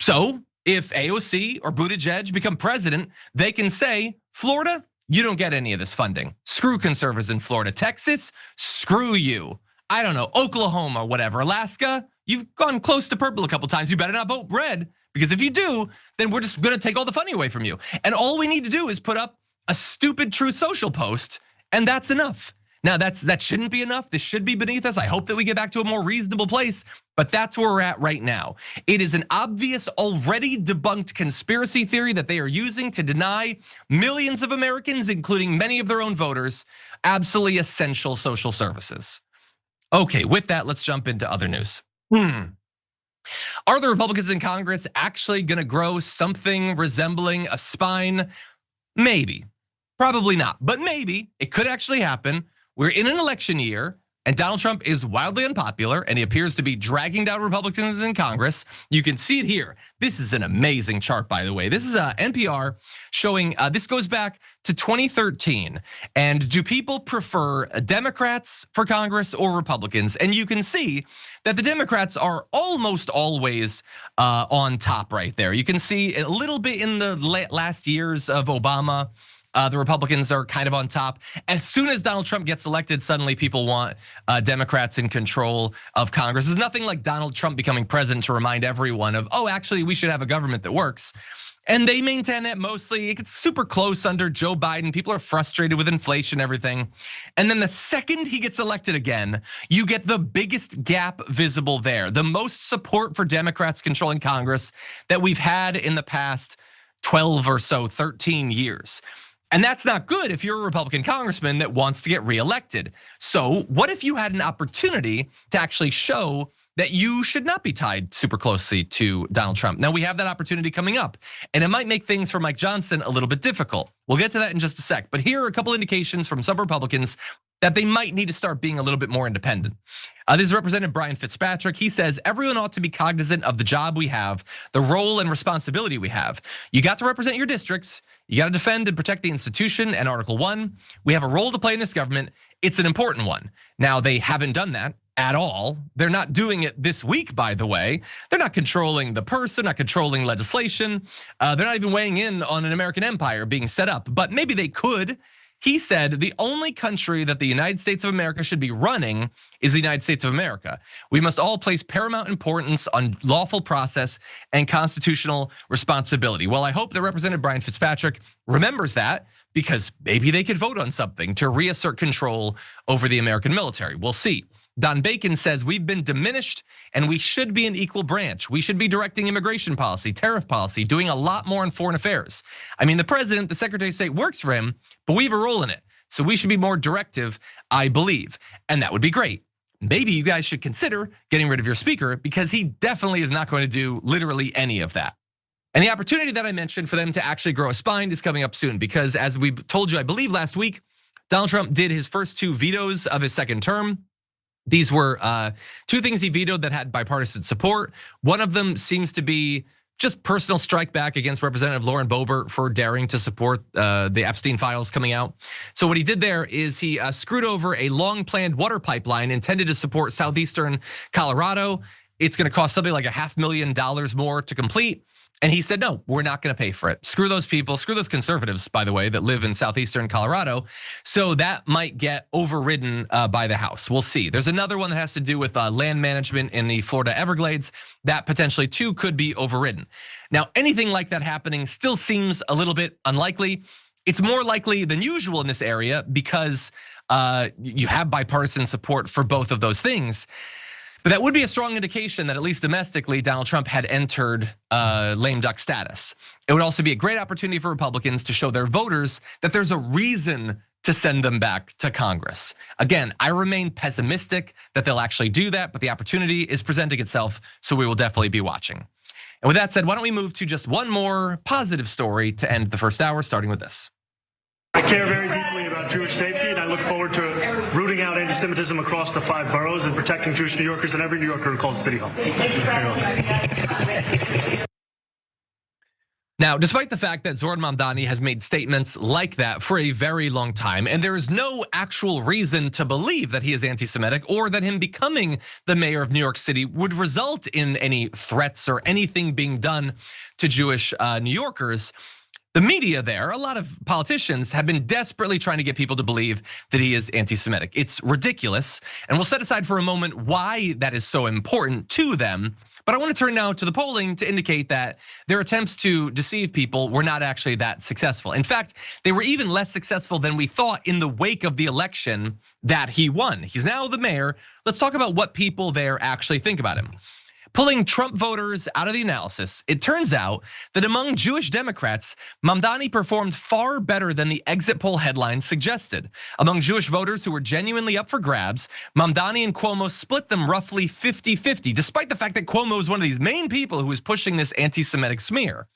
So if AOC or Buttigieg become president, they can say, Florida, you don't get any of this funding. Screw conservatives in Florida. Texas, screw you. I don't know, Oklahoma or whatever, Alaska, you've gone close to purple a couple times. You better not vote red, because if you do, then we're just gonna take all the funny away from you. And all we need to do is put up a stupid Truth Social post, and that's enough. Now that shouldn't be enough. This should be beneath us. I hope that we get back to a more reasonable place, but that's where we're at right now. It is an obvious, already debunked conspiracy theory that they are using to deny millions of Americans, including many of their own voters, absolutely essential social services. Okay, with that, let's jump into other news. Are the Republicans in Congress actually gonna grow something resembling a spine? Maybe, probably not, but maybe it could actually happen. We're in an election year, and Donald Trump is wildly unpopular, and he appears to be dragging down Republicans in Congress. You can see it here. This is an amazing chart, by the way. This is NPR showing, this goes back to 2013. And do people prefer Democrats for Congress or Republicans? And you can see that the Democrats are almost always on top right there. You can see a little bit in the last years of Obama. The Republicans are kind of on top. As soon as Donald Trump gets elected, suddenly people want Democrats in control of Congress. There's nothing like Donald Trump becoming president to remind everyone of, oh, actually, we should have a government that works. And they maintain that mostly. It gets super close under Joe Biden. People are frustrated with inflation and everything. And then the second he gets elected again, you get the biggest gap visible there. The most support for Democrats controlling Congress that we've had in the past 12 or so, 13 years. And that's not good if you're a Republican congressman that wants to get reelected. So what if you had an opportunity to actually show that you should not be tied super closely to Donald Trump? Now we have that opportunity coming up, and it might make things for Mike Johnson a little bit difficult. We'll get to that in just a sec, but here are a couple indications from some Republicans that they might need to start being a little bit more independent. This is Representative Brian Fitzpatrick. He says everyone ought to be cognizant of the job we have, the role and responsibility we have. You got to represent your districts. You got to defend and protect the institution and Article 1. We have a role to play in this government. It's an important one. Now, they haven't done that at all. They're not doing it this week, by the way. They're not controlling the purse, they're not controlling legislation. They're not even weighing in on an American empire being set up, but maybe they could. He said the only country that the United States of America should be running is the United States of America. We must all place paramount importance on lawful process and constitutional responsibility. Well, I hope that Representative Brian Fitzpatrick remembers that, because maybe they could vote on something to reassert control over the American military. We'll see. Don Bacon says we've been diminished and we should be an equal branch. We should be directing immigration policy, tariff policy, doing a lot more in foreign affairs. I mean, the president, the Secretary of State works for him, but we have a role in it. So we should be more directive, I believe. And that would be great. Maybe you guys should consider getting rid of your speaker, because he definitely is not going to do literally any of that. And the opportunity that I mentioned for them to actually grow a spine is coming up soon, because as we told you, I believe last week, Donald Trump did his first 2 vetoes of his second term. These were 2 things he vetoed that had bipartisan support. One of them seems to be just personal strike back against Representative Lauren Boebert for daring to support the Epstein files coming out. So what he did there is he screwed over a long planned water pipeline intended to support southeastern Colorado. It's gonna cost something like $500,000 more to complete. And he said, no, we're not gonna pay for it. Screw those people, screw those conservatives, by the way, that live in southeastern Colorado. So that might get overridden by the House. We'll see. There's another one that has to do with land management in the Florida Everglades. That potentially too could be overridden. Now, anything like that happening still seems a little bit unlikely. It's more likely than usual in this area because you have bipartisan support for both of those things. But that would be a strong indication that at least domestically, Donald Trump had entered lame duck status. It would also be a great opportunity for Republicans to show their voters that there's a reason to send them back to Congress. Again, I remain pessimistic that they'll actually do that, but the opportunity is presenting itself, so we will definitely be watching. And with that said, why don't we move to just one more positive story to end the first hour, starting with this. I care very deeply about Jewish safety, and I look forward to rooting out anti-Semitism across the 5 boroughs and protecting Jewish New Yorkers and every New Yorker who calls the city home. Now, despite the fact that Zohran Mamdani has made statements like that for a very long time, and there is no actual reason to believe that he is anti-Semitic or that him becoming the mayor of New York City would result in any threats or anything being done to Jewish New Yorkers, The media there, a lot of politicians have been desperately trying to get people to believe that he is anti-Semitic. It's ridiculous, and we'll set aside for a moment why that is so important to them. But I want to turn now to the polling to indicate that their attempts to deceive people were not actually that successful. In fact, they were even less successful than we thought in the wake of the election that he won. He's now the mayor. Let's talk about what people there actually think about him. Pulling Trump voters out of the analysis, it turns out that among Jewish Democrats, Mamdani performed far better than the exit poll headlines suggested. Among Jewish voters who were genuinely up for grabs, Mamdani and Cuomo split them roughly 50-50, despite the fact that Cuomo is one of these main people who is pushing this anti-Semitic smear.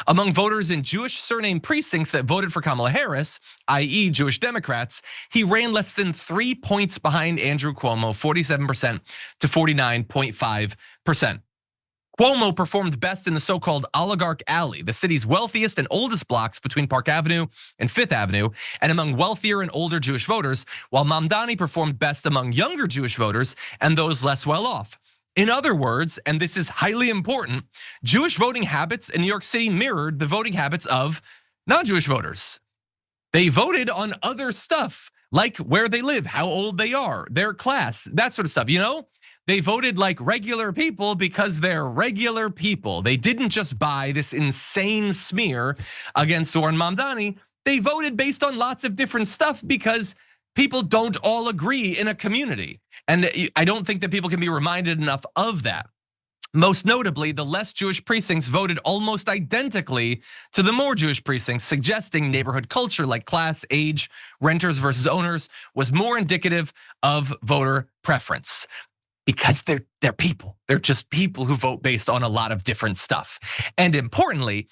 Among voters in Jewish surname precincts that voted for Kamala Harris, i.e. Jewish Democrats, he ran less than 3 points behind Andrew Cuomo, 47% to 49.5%. Cuomo performed best in the so-called Oligarch Alley, the city's wealthiest and oldest blocks between Park Avenue and Fifth Avenue, and among wealthier and older Jewish voters, while Mamdani performed best among younger Jewish voters and those less well off. In other words, and this is highly important, Jewish voting habits in New York City mirrored the voting habits of non-Jewish voters. They voted on other stuff, like where they live, how old they are, their class, that sort of stuff, you know? They voted like regular people because they're regular people. They didn't just buy this insane smear against Zohran Mamdani. They voted based on lots of different stuff because people don't all agree in a community. And I don't think that people can be reminded enough of that. Most notably, the less Jewish precincts voted almost identically to the more Jewish precincts, suggesting neighborhood culture like class, age, renters versus owners was more indicative of voter preference. Because they're people. They're just people who vote based on a lot of different stuff. And importantly,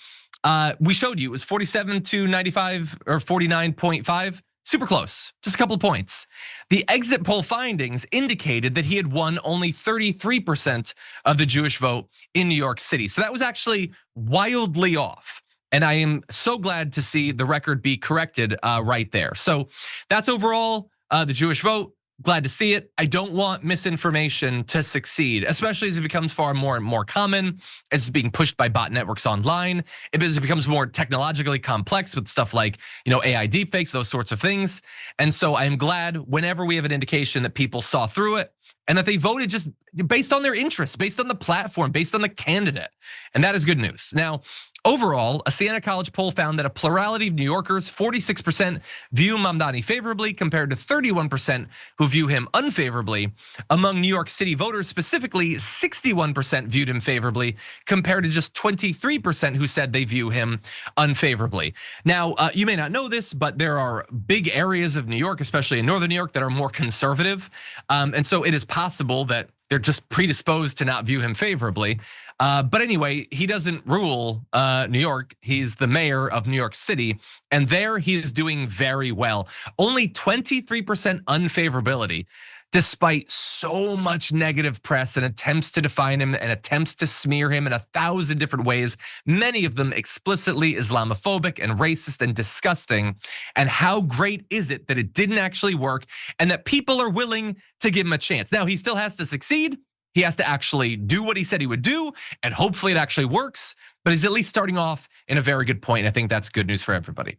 we showed you it was 47 to 95 or 49.5, super close, just a couple of points. The exit poll findings indicated that he had won only 33% of the Jewish vote in New York City. So that was actually wildly off. And I am so glad to see the record be corrected right there. So that's overall the Jewish vote. Glad to see it. I don't want misinformation to succeed, especially as it becomes far more and more common, as it's being pushed by bot networks online, as it becomes more technologically complex with stuff like, AI deepfakes, those sorts of things. And so I am glad whenever we have an indication that people saw through it and that they voted just based on their interests, based on the platform, based on the candidate. And that is good news. Now, overall, a Siena College poll found that a plurality of New Yorkers, 46% view Mamdani favorably compared to 31% who view him unfavorably. Among New York City voters specifically, 61% viewed him favorably compared to just 23% who said they view him unfavorably. Now, you may not know this, but there are big areas of New York, especially in northern New York, that are more conservative. And so it is possible that they're just predisposed to not view him favorably. But anyway, he doesn't rule New York. He's the mayor of New York City, and there he is doing very well. Only 23% unfavorability, despite so much negative press and attempts to define him and attempts to smear him in 1,000 different ways, many of them explicitly Islamophobic and racist and disgusting. And how great is it that it didn't actually work and that people are willing to give him a chance? Now, he still has to succeed. He has to actually do what he said he would do, and hopefully it actually works, but he's at least starting off in a very good point. I think that's good news for everybody.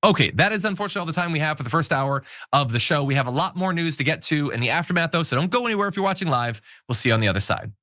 Okay, that is unfortunately all the time we have for the first hour of the show. We have a lot more news to get to in the aftermath though, so don't go anywhere if you're watching live. We'll see you on the other side.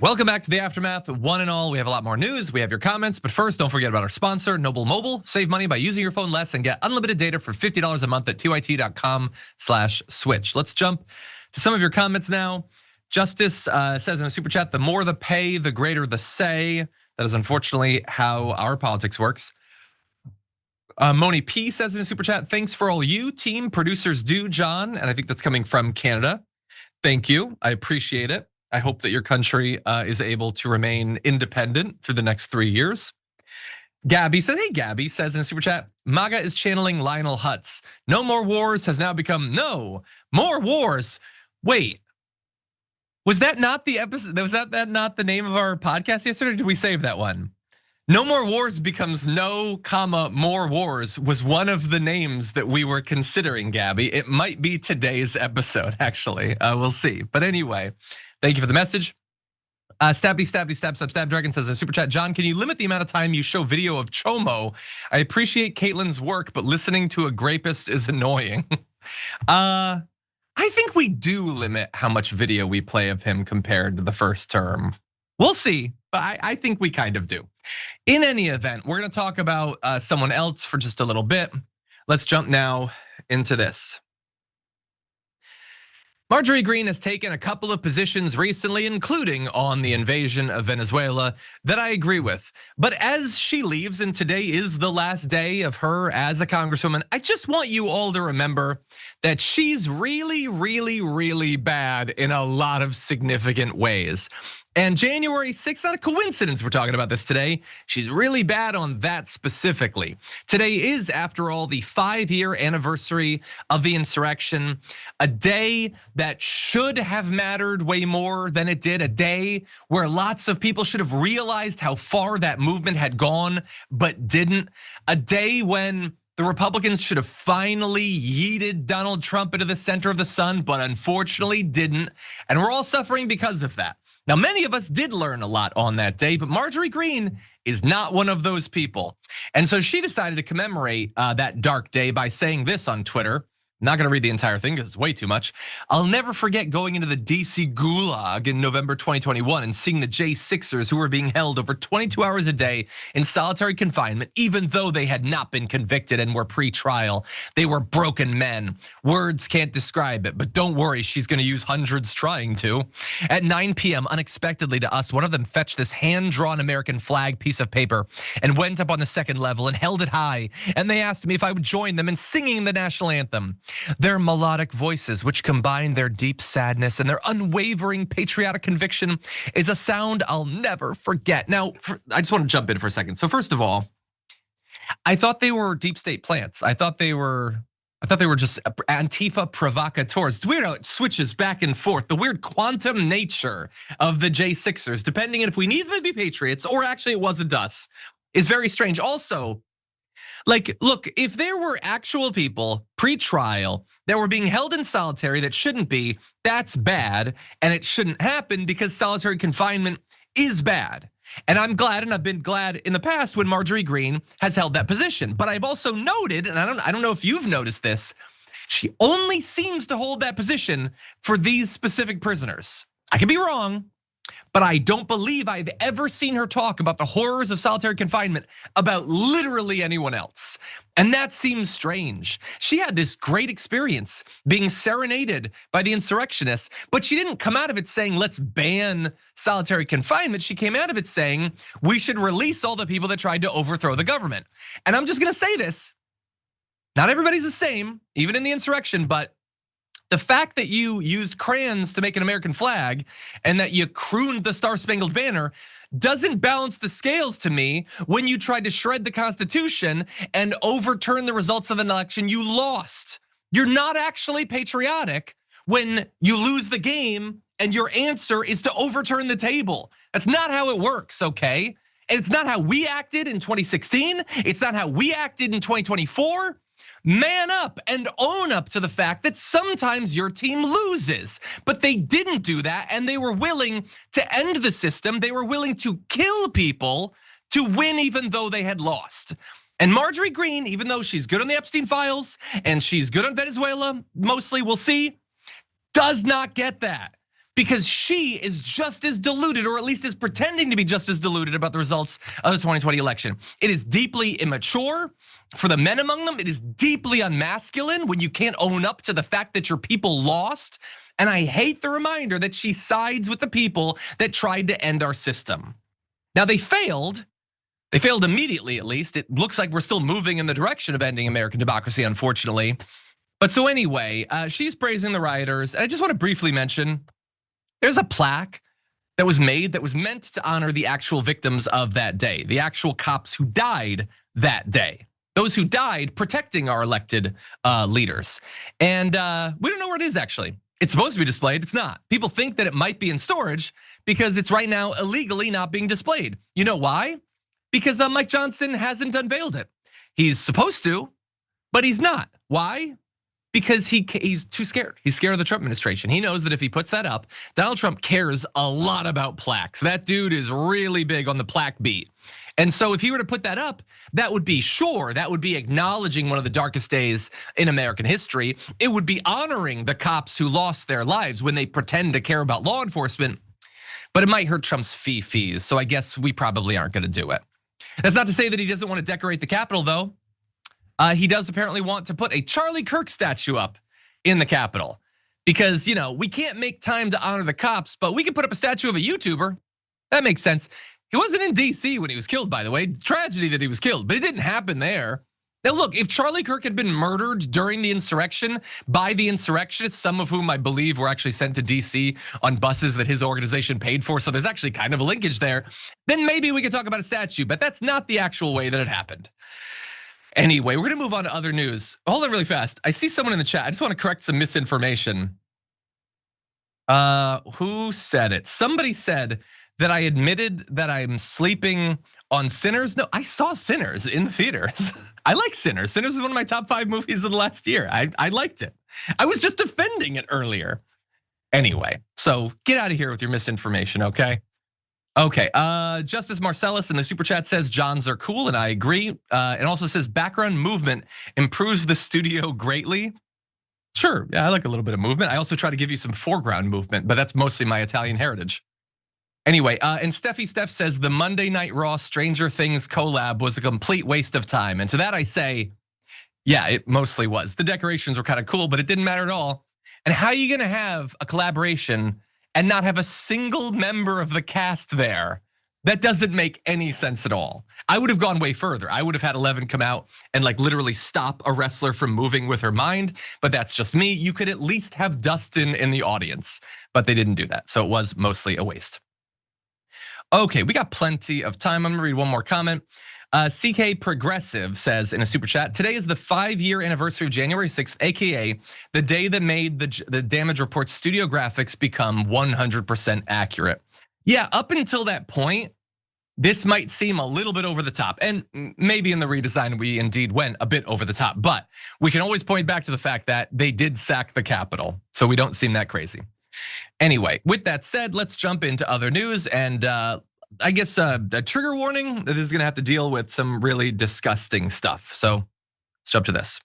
Welcome back to the Aftermath, one and all. We have a lot more news. We have your comments, but first, don't forget about our sponsor, Noble Mobile. Save money by using your phone less and get unlimited data for $50 a month at tyt.com/switch. Let's jump to some of your comments now. Justice says in a super chat, the more the pay, the greater the say. That is unfortunately how our politics works. Moni P says in a super chat, thanks for all you team producers do, John. And I think that's coming from Canada. Thank you, I appreciate it. I hope that your country is able to remain independent for the next 3 years. Gabby says, hey, Gabby says in super chat, MAGA is channeling Lionel Hutz. No more wars has now become no more wars. Wait, was that not the episode? Was that not the name of our podcast yesterday? Or did we save that one? No more wars becomes no comma more wars was one of the names that we were considering, Gabby. It might be today's episode, actually. We'll see. But anyway, thank you for the message. Stab Dragon says in super chat, John, can you limit the amount of time you show video of Chomo? I appreciate Caitlin's work, but listening to a grapist is annoying. I think we do limit how much video we play of him compared to the first term. We'll see, but I think we kind of do. In any event, we're gonna talk about someone else for just a little bit. Let's jump now into this. Marjorie Greene has taken a couple of positions recently, including on the invasion of Venezuela, that I agree with. But as she leaves, and today is the last day of her as a congresswoman, I just want you all to remember that she's really, really, really bad in a lot of significant ways. And January 6th, not a coincidence we're talking about this today. She's really bad on that specifically. Today is, after all, the 5-year anniversary of the insurrection, a day that should have mattered way more than it did, a day where lots of people should have realized how far that movement had gone, but didn't, a day when the Republicans should have finally yeeted Donald Trump into the center of the sun, but unfortunately didn't, and we're all suffering because of that. Now, many of us did learn a lot on that day, but Marjorie Greene is not one of those people. And so she decided to commemorate that dark day by saying this on Twitter. I'm not gonna read the entire thing because it's way too much. I'll never forget going into the DC gulag in November 2021 and seeing the J6ers who were being held over 22 hours a day in solitary confinement, even though they had not been convicted and were pre-trial. They were broken men. Words can't describe it, but don't worry, she's gonna use hundreds trying to. At 9 p.m., unexpectedly to us, one of them fetched this hand-drawn American flag piece of paper and went up on the second level and held it high. And they asked me if I would join them in singing the national anthem. Their melodic voices, which combine their deep sadness and their unwavering patriotic conviction, is a sound I'll never forget. Now, I just want to jump in for a second. So first of all, I thought they were deep state plants. I thought they were just Antifa provocateurs. It's weird how it switches back and forth. The weird quantum nature of the J6ers, depending on if we need them to be patriots or actually it wasn't us, is very strange. Also, like, look, if there were actual people pre-trial that were being held in solitary that shouldn't be, that's bad, and it shouldn't happen because solitary confinement is bad. And I'm glad, and I've been glad in the past when Marjorie Greene has held that position. But I've also noted, and I don't know if you've noticed this, she only seems to hold that position for these specific prisoners. I could be wrong, but I don't believe I've ever seen her talk about the horrors of solitary confinement about literally anyone else. And that seems strange. She had this great experience being serenaded by the insurrectionists, but she didn't come out of it saying, let's ban solitary confinement. She came out of it saying, we should release all the people that tried to overthrow the government. And I'm just gonna say this, not everybody's the same, even in the insurrection, but the fact that you used crayons to make an American flag and that you crooned the Star-Spangled Banner doesn't balance the scales to me when you tried to shred the Constitution and overturn the results of an election you lost. You're not actually patriotic when you lose the game and your answer is to overturn the table. That's not how it works, okay? And it's not how we acted in 2016. It's not how we acted in 2024. Man up and own up to the fact that sometimes your team loses, but they didn't do that and they were willing to end the system. They were willing to kill people to win even though they had lost. And Marjorie Greene, even though she's good on the Epstein files and she's good on Venezuela, mostly we'll see, does not get that. because she is just as deluded, or at least is pretending to be just as deluded about the results of the 2020 election. It is deeply immature for the men among them. It is deeply unmasculine when you can't own up to the fact that your people lost. And I hate the reminder that she sides with the people that tried to end our system. Now they failed. They failed immediately, at least. It looks like we're still moving in the direction of ending American democracy, unfortunately. But so anyway, she's praising the rioters. And I just want to briefly mention, there's a plaque that was made that was meant to honor the actual victims of that day, the actual cops who died that day, those who died protecting our elected leaders. And we don't know where it is actually. It's supposed to be displayed, it's not. People think that it might be in storage because it's right now illegally not being displayed. You know why? Because Mike Johnson hasn't unveiled it. He's supposed to, but he's not. Why? Because he's too scared. He's scared of the Trump administration. He knows that if he puts that up, Donald Trump cares a lot about plaques. That dude is really big on the plaque beat. And so if he were to put that up, that would be that would be acknowledging one of the darkest days in American history. It would be honoring the cops who lost their lives when they pretend to care about law enforcement, but it might hurt Trump's fees. So I guess we probably aren't gonna do it. That's not to say that he doesn't want to decorate the Capitol though. He does apparently want to put a Charlie Kirk statue up in the Capitol because we can't make time to honor the cops, but we can put up a statue of a YouTuber. That makes sense. He wasn't in DC when he was killed, by the way. Tragedy that he was killed, but it didn't happen there. Now look, if Charlie Kirk had been murdered during the insurrection by the insurrectionists, some of whom I believe were actually sent to DC on buses that his organization paid for, so there's actually kind of a linkage there, then maybe we could talk about a statue, but that's not the actual way that it happened. Anyway, we're gonna move on to other news. Hold on really fast. I see someone in the chat. I just want to correct some misinformation. Who said it? Somebody said that I admitted that I'm sleeping on Sinners. No, I saw Sinners in the theaters. I like Sinners. Sinners is one of my top 5 movies of the last year. I liked it. I was just defending it earlier. Anyway, so get out of here with your misinformation, okay? Okay, Justice Marcellus in the super chat says Johns are cool, and I agree. It also says background movement improves the studio greatly. Sure, yeah, I like a little bit of movement. I also try to give you some foreground movement, but that's mostly my Italian heritage. Anyway, and Steph says the Monday Night Raw Stranger Things collab was a complete waste of time. And to that I say, yeah, it mostly was. The decorations were kind of cool, but it didn't matter at all. And how are you gonna have a collaboration and not have a single member of the cast there? That doesn't make any sense at all. I would have gone way further. I would have had Eleven come out and like literally stop a wrestler from moving with her mind, but that's just me. You could at least have Dustin in the audience, but they didn't do that. So it was mostly a waste. Okay, we got plenty of time. I'm gonna read one more comment. CK Progressive says in a super chat, today is the 5-year anniversary of January 6th, AKA the day that made the Damage Report studio graphics become 100% accurate. Yeah, up until that point, this might seem a little bit over the top, and maybe in the redesign we indeed went a bit over the top, but we can always point back to the fact that they did sack the Capitol, so we don't seem that crazy. Anyway, with that said, let's jump into other news, and I guess a trigger warning that is gonna have to deal with some really disgusting stuff. So let's jump to this.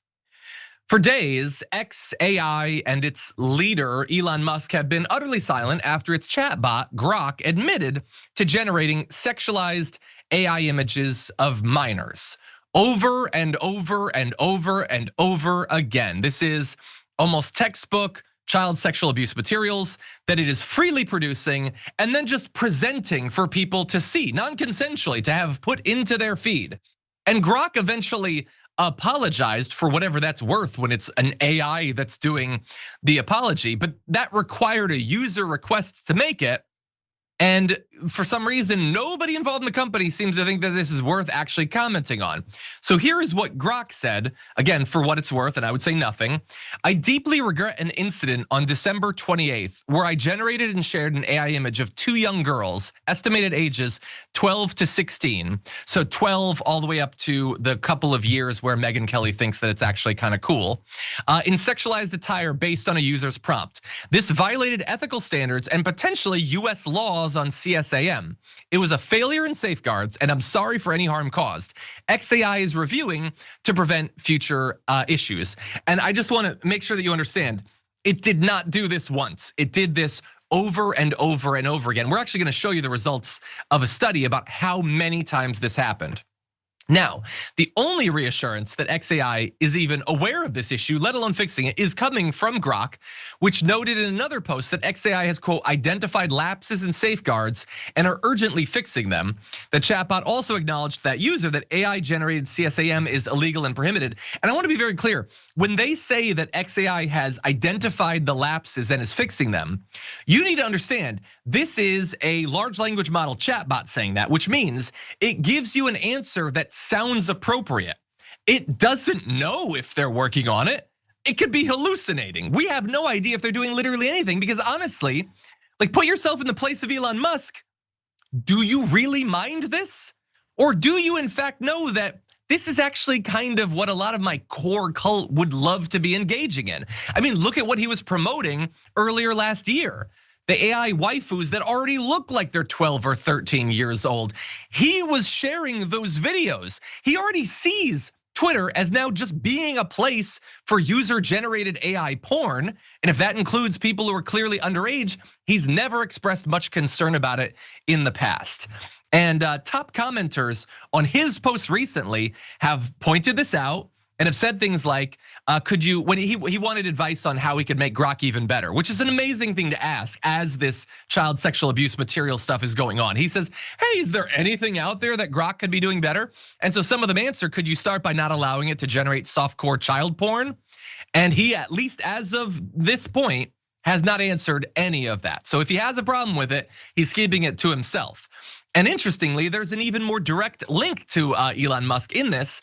For days, XAI and its leader, Elon Musk, have been utterly silent after its chatbot, Grok, admitted to generating sexualized AI images of minors over and over and over and over again. This is almost textbook child sexual abuse materials that it is freely producing and then just presenting for people to see, non-consensually, to have put into their feed. And Grok eventually apologized for whatever that's worth when it's an AI that's doing the apology, but that required a user request to make it. And for some reason, nobody involved in the company seems to think that this is worth actually commenting on. So here is what Grok said, again, for what it's worth, and I would say nothing. I deeply regret an incident on December 28th where I generated and shared an AI image of 2 young girls, estimated ages 12 to 16. So 12 all the way up to the couple of years where Megyn Kelly thinks that it's actually kind of cool, in sexualized attire based on a user's prompt. This violated ethical standards and potentially US laws on CSAM. It was a failure in safeguards, and I'm sorry for any harm caused. XAI is reviewing to prevent future issues. And I just want to make sure that you understand, it did not do this once. It did this over and over and over again. We're actually going to show you the results of a study about how many times this happened. Now, the only reassurance that XAI is even aware of this issue, let alone fixing it, is coming from Grok, which noted in another post that XAI has, quote, identified lapses and safeguards and are urgently fixing them. The chatbot also acknowledged that user that AI-generated CSAM is illegal and prohibited. And I want to be very clear, when they say that XAI has identified the lapses and is fixing them, you need to understand this is a large language model chatbot saying that, which means it gives you an answer that sounds appropriate. It doesn't know if they're working on it. It could be hallucinating. We have no idea if they're doing literally anything because honestly, like put yourself in the place of Elon Musk. Do you really mind this? Or do you in fact know that this is actually kind of what a lot of my core cult would love to be engaging in? I mean, look at what he was promoting earlier last year. The AI waifus that already look like they're 12 or 13 years old. He was sharing those videos. He already sees Twitter as now just being a place for user-generated AI porn. And if that includes people who are clearly underage, he's never expressed much concern about it in the past. And top commenters on his post recently have pointed this out and have said things like, when he wanted advice on how he could make Grok even better, which is an amazing thing to ask as this child sexual abuse material stuff is going on. He says, hey, is there anything out there that Grok could be doing better? And so some of them answer, could you start by not allowing it to generate softcore child porn? And he, at least as of this point, has not answered any of that. So if he has a problem with it, he's keeping it to himself. And interestingly, there's an even more direct link to Elon Musk in this.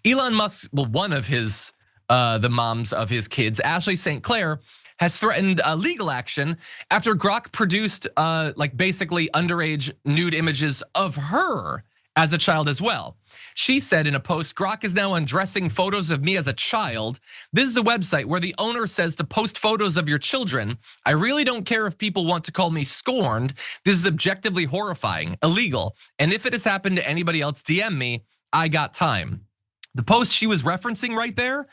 Elon Musk, well, one of his, the moms of his kids, Ashley St. Clair, has threatened legal action after Grok produced like basically underage nude images of her as a child as well. She said in a post, Grok is now undressing photos of me as a child. This is a website where the owner says to post photos of your children. I really don't care if people want to call me scorned. This is objectively horrifying, illegal. And if it has happened to anybody else, DM me, I got time. The post she was referencing right there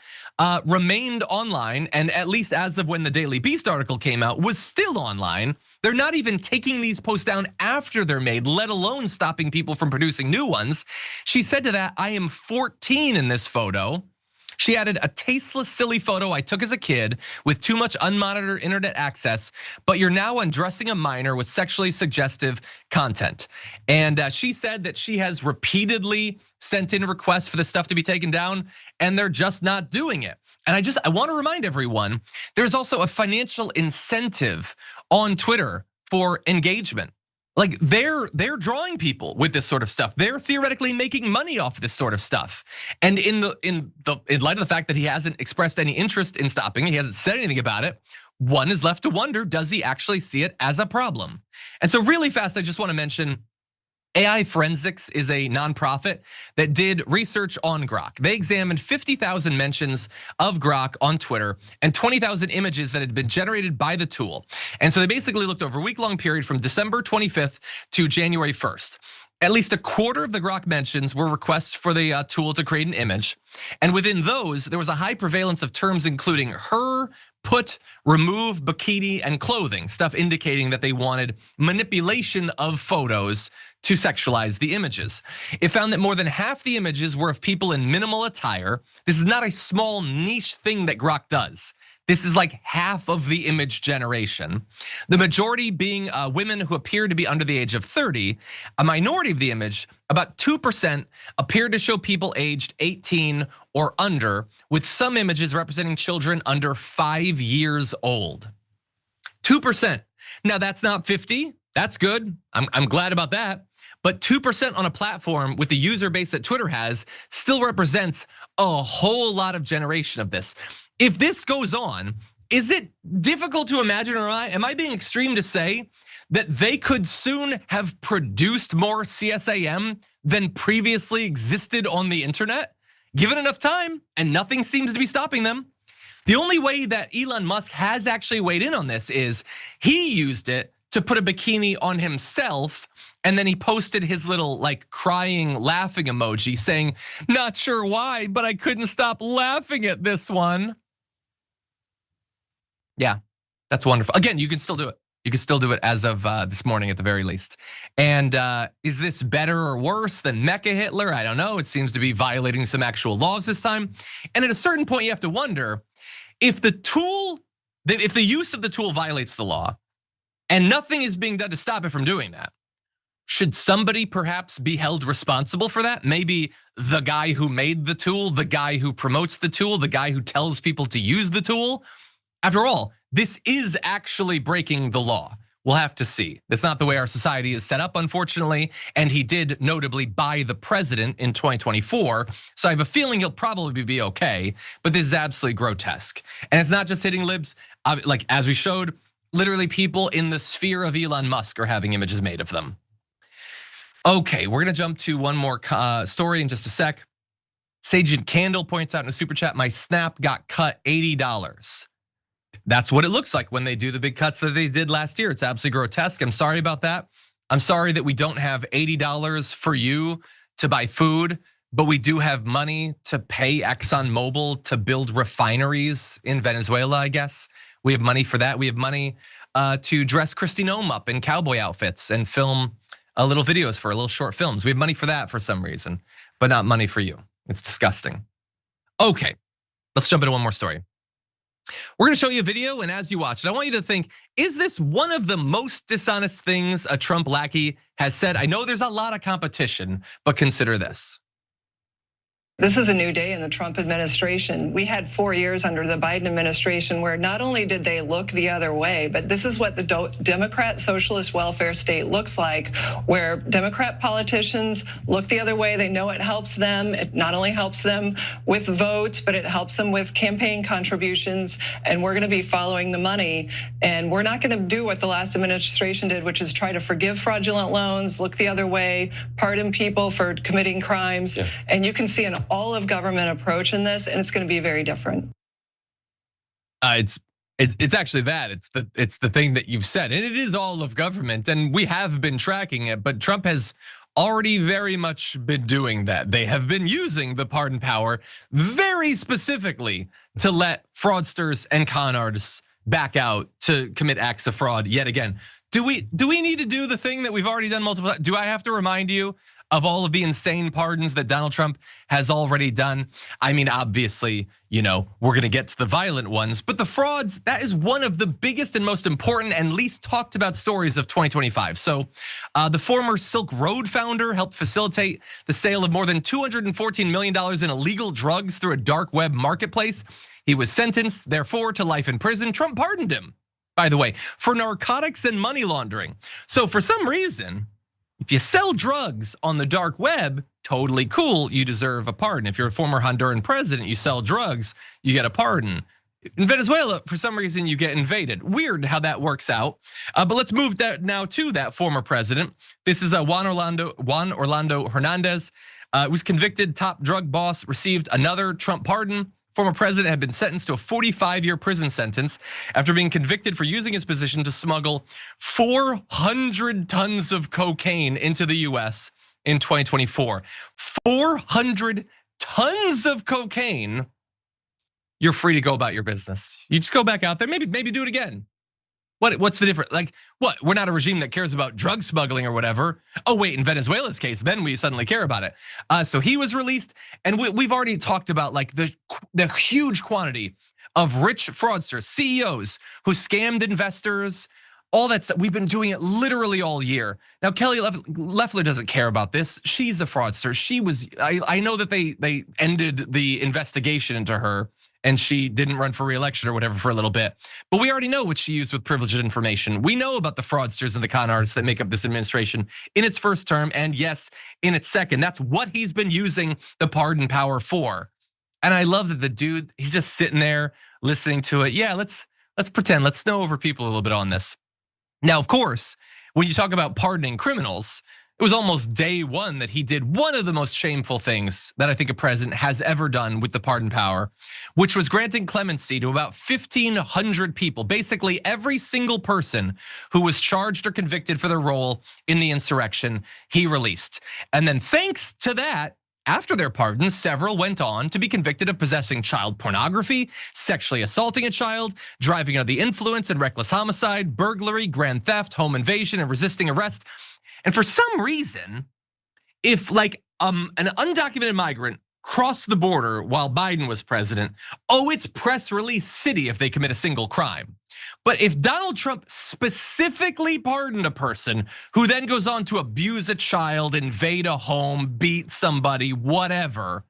remained online, and at least as of when the Daily Beast article came out, was still online. They're not even taking these posts down after they're made, let alone stopping people from producing new ones. She said to that, I am 14 in this photo. She added a tasteless, silly photo I took as a kid with too much unmonitored internet access, but you're now undressing a minor with sexually suggestive content. And she said that she has repeatedly sent in requests for this stuff to be taken down, and they're just not doing it. And I want to remind everyone, there's also a financial incentive on Twitter for engagement. Like they're drawing people with this sort of stuff. They're theoretically making money off this sort of stuff. And in light of the fact that he hasn't expressed any interest in stopping it, he hasn't said anything about it, one is left to wonder, does he actually see it as a problem? And so really fast, I just want to mention AI Forensics is a nonprofit that did research on Grok. They examined 50,000 mentions of Grok on Twitter and 20,000 images that had been generated by the tool. And so they basically looked over a week-long period from December 25th to January 1st. At least a quarter of the Grok mentions were requests for the tool to create an image. And within those, there was a high prevalence of terms including her, put, remove, bikini, and clothing, stuff indicating that they wanted manipulation of photos to sexualize the images. It found that more than half the images were of people in minimal attire. This is not a small niche thing that Grok does. This is like half of the image generation. The majority being women who appear to be under the age of 30. A minority of the image, about 2%, appeared to show people aged 18 or under, with some images representing children under 5 years old. 2%. Now that's not 50, that's good. I'm glad about that. But 2% on a platform with the user base that Twitter has still represents a whole lot of generation of this. If this goes on, is it difficult to imagine, or am I being extreme to say that they could soon have produced more CSAM than previously existed on the internet? Given enough time, and nothing seems to be stopping them. The only way that Elon Musk has actually weighed in on this is he used it to put a bikini on himself, and then he posted his little like crying, laughing emoji saying, not sure why, but I couldn't stop laughing at this one. Yeah, that's wonderful. Again, you can still do it. You can still do it as of this morning at the very least. And is this better or worse than Mecha Hitler? I don't know. It seems to be violating some actual laws this time. And at a certain point, you have to wonder if the use of the tool violates the law and nothing is being done to stop it from doing that. Should somebody perhaps be held responsible for that? Maybe the guy who made the tool, the guy who promotes the tool, the guy who tells people to use the tool. After all, this is actually breaking the law. We'll have to see. That's not the way our society is set up, unfortunately. And he did notably buy the president in 2024. So I have a feeling he'll probably be okay, but this is absolutely grotesque. And it's not just hitting libs. Like as we showed, literally people in the sphere of Elon Musk are having images made of them. Okay, we're gonna jump to one more story in just a sec. Sajid Candle points out in a super chat, my Snap got cut $80. That's what it looks like when they do the big cuts that they did last year. It's absolutely grotesque. I'm sorry about that. I'm sorry that we don't have $80 for you to buy food, but we do have money to pay ExxonMobil to build refineries in Venezuela, I guess. We have money for that. We have money to dress Kristi Noem up in cowboy outfits and film little videos for little short films. We have money for that for some reason, but not money for you. It's disgusting. Okay, let's jump into one more story. We're gonna show you a video, and as you watch it, I want you to think, is this one of the most dishonest things a Trump lackey has said? I know there's a lot of competition, but consider this. This is a new day in the Trump administration. We had 4 years under the Biden administration where not only did they look the other way, but this is what the Democrat socialist welfare state looks like, where Democrat politicians look the other way. They know it helps them. It not only helps them with votes, but it helps them with campaign contributions. And we're gonna be following the money. And we're not gonna do what the last administration did, which is try to forgive fraudulent loans, look the other way, pardon people for committing crimes. Yeah. And you can see an all of government approach in this, and it's going to be very different. It's actually that. It's the thing that you've said, and it is all of government, and we have been tracking it. But Trump has already very much been doing that. They have been using the pardon power very specifically to let fraudsters and con artists back out to commit acts of fraud yet again. Do we need to do the thing that we've already done multiple times? Do I have to remind you of all of the insane pardons that Donald Trump has already done? I mean, obviously, we're gonna get to the violent ones, but the frauds, that is one of the biggest and most important and least talked about stories of 2025. So the former Silk Road founder helped facilitate the sale of more than $214 million in illegal drugs through a dark web marketplace. He was sentenced, therefore, to life in prison. Trump pardoned him, by the way, for narcotics and money laundering. So for some reason, if you sell drugs on the dark web, totally cool, you deserve a pardon. If you're a former Honduran president, you sell drugs, you get a pardon. In Venezuela, for some reason, you get invaded. Weird how that works out. But let's move that now to that former president. This is Juan Orlando Hernandez, was convicted top drug boss, received another Trump pardon. Former president had been sentenced to a 45-year prison sentence after being convicted for using his position to smuggle 400 tons of cocaine into the US in 2024. 400 tons of cocaine. You're free to go about your business. You just go back out there, maybe do it again. What's the difference? Like, what? We're not a regime that cares about drug smuggling or whatever. Oh wait, in Venezuela's case, then we suddenly care about it. So he was released, and we've already talked about like the huge quantity of rich fraudsters, CEOs who scammed investors, all that stuff. We've been doing it literally all year. Now Kelly Loeffler doesn't care about this. She's a fraudster. She was. I know that they ended the investigation into her, and she didn't run for re-election or whatever for a little bit. But we already know what she used with privileged information. We know about the fraudsters and the con artists that make up this administration in its first term, and yes, in its second. That's what he's been using the pardon power for. And I love that the dude, he's just sitting there listening to it. Yeah, let's pretend, let's snow over people a little bit on this. Now, of course, when you talk about pardoning criminals, it was almost day one that he did one of the most shameful things that I think a president has ever done with the pardon power, which was granting clemency to about 1,500 people, basically every single person who was charged or convicted for their role in the insurrection, he released. And then thanks to that, After their pardons, several went on to be convicted of possessing child pornography, sexually assaulting a child, driving under the influence and reckless homicide, burglary, grand theft, home invasion, and resisting arrest. And for some reason, if like an undocumented migrant crossed the border while Biden was president, it's press release city if they commit a single crime. But if Donald Trump specifically pardoned a person who then goes on to abuse a child, invade a home, beat somebody, whatever,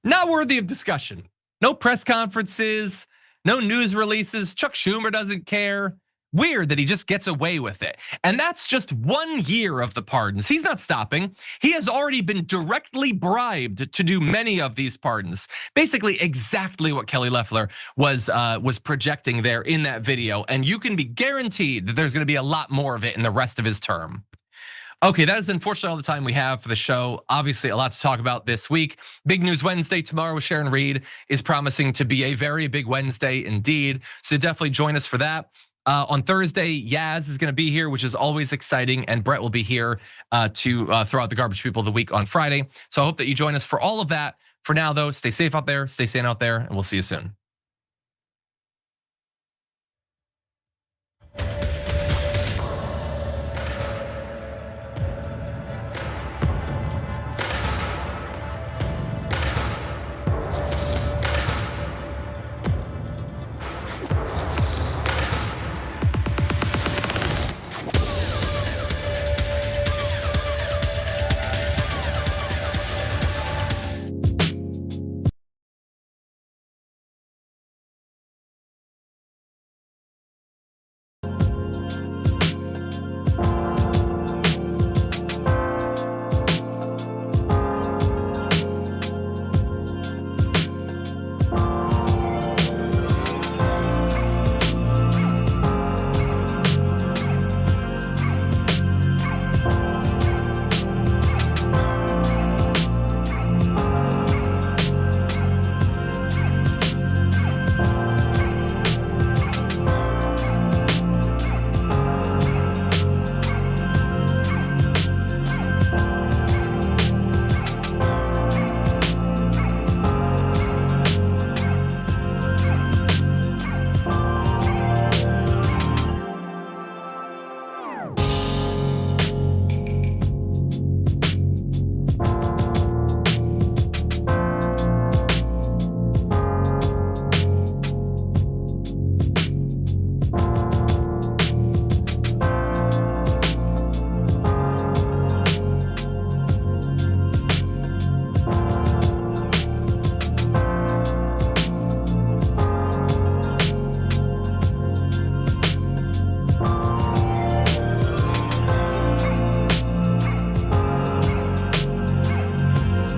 not worthy of discussion. No press conferences, no news releases. Chuck Schumer doesn't care. Weird that he just gets away with it. And that's just 1 year of the pardons. He's not stopping. He has already been directly bribed to do many of these pardons. Basically exactly what Kelly Loeffler was projecting there in that video. And you can be guaranteed that there's gonna be a lot more of it in the rest of his term. Okay, that is unfortunately all the time we have for the show. Obviously, a lot to talk about this week. Big News Wednesday tomorrow with Sharon Reed is promising to be a very big Wednesday indeed. So definitely join us for that. On Thursday, Yaz is going to be here, which is always exciting, and Brett will be here to throw out the garbage people of the week on Friday. So I hope that you join us for all of that. For now, though, stay safe out there, stay sane out there, and we'll see you soon.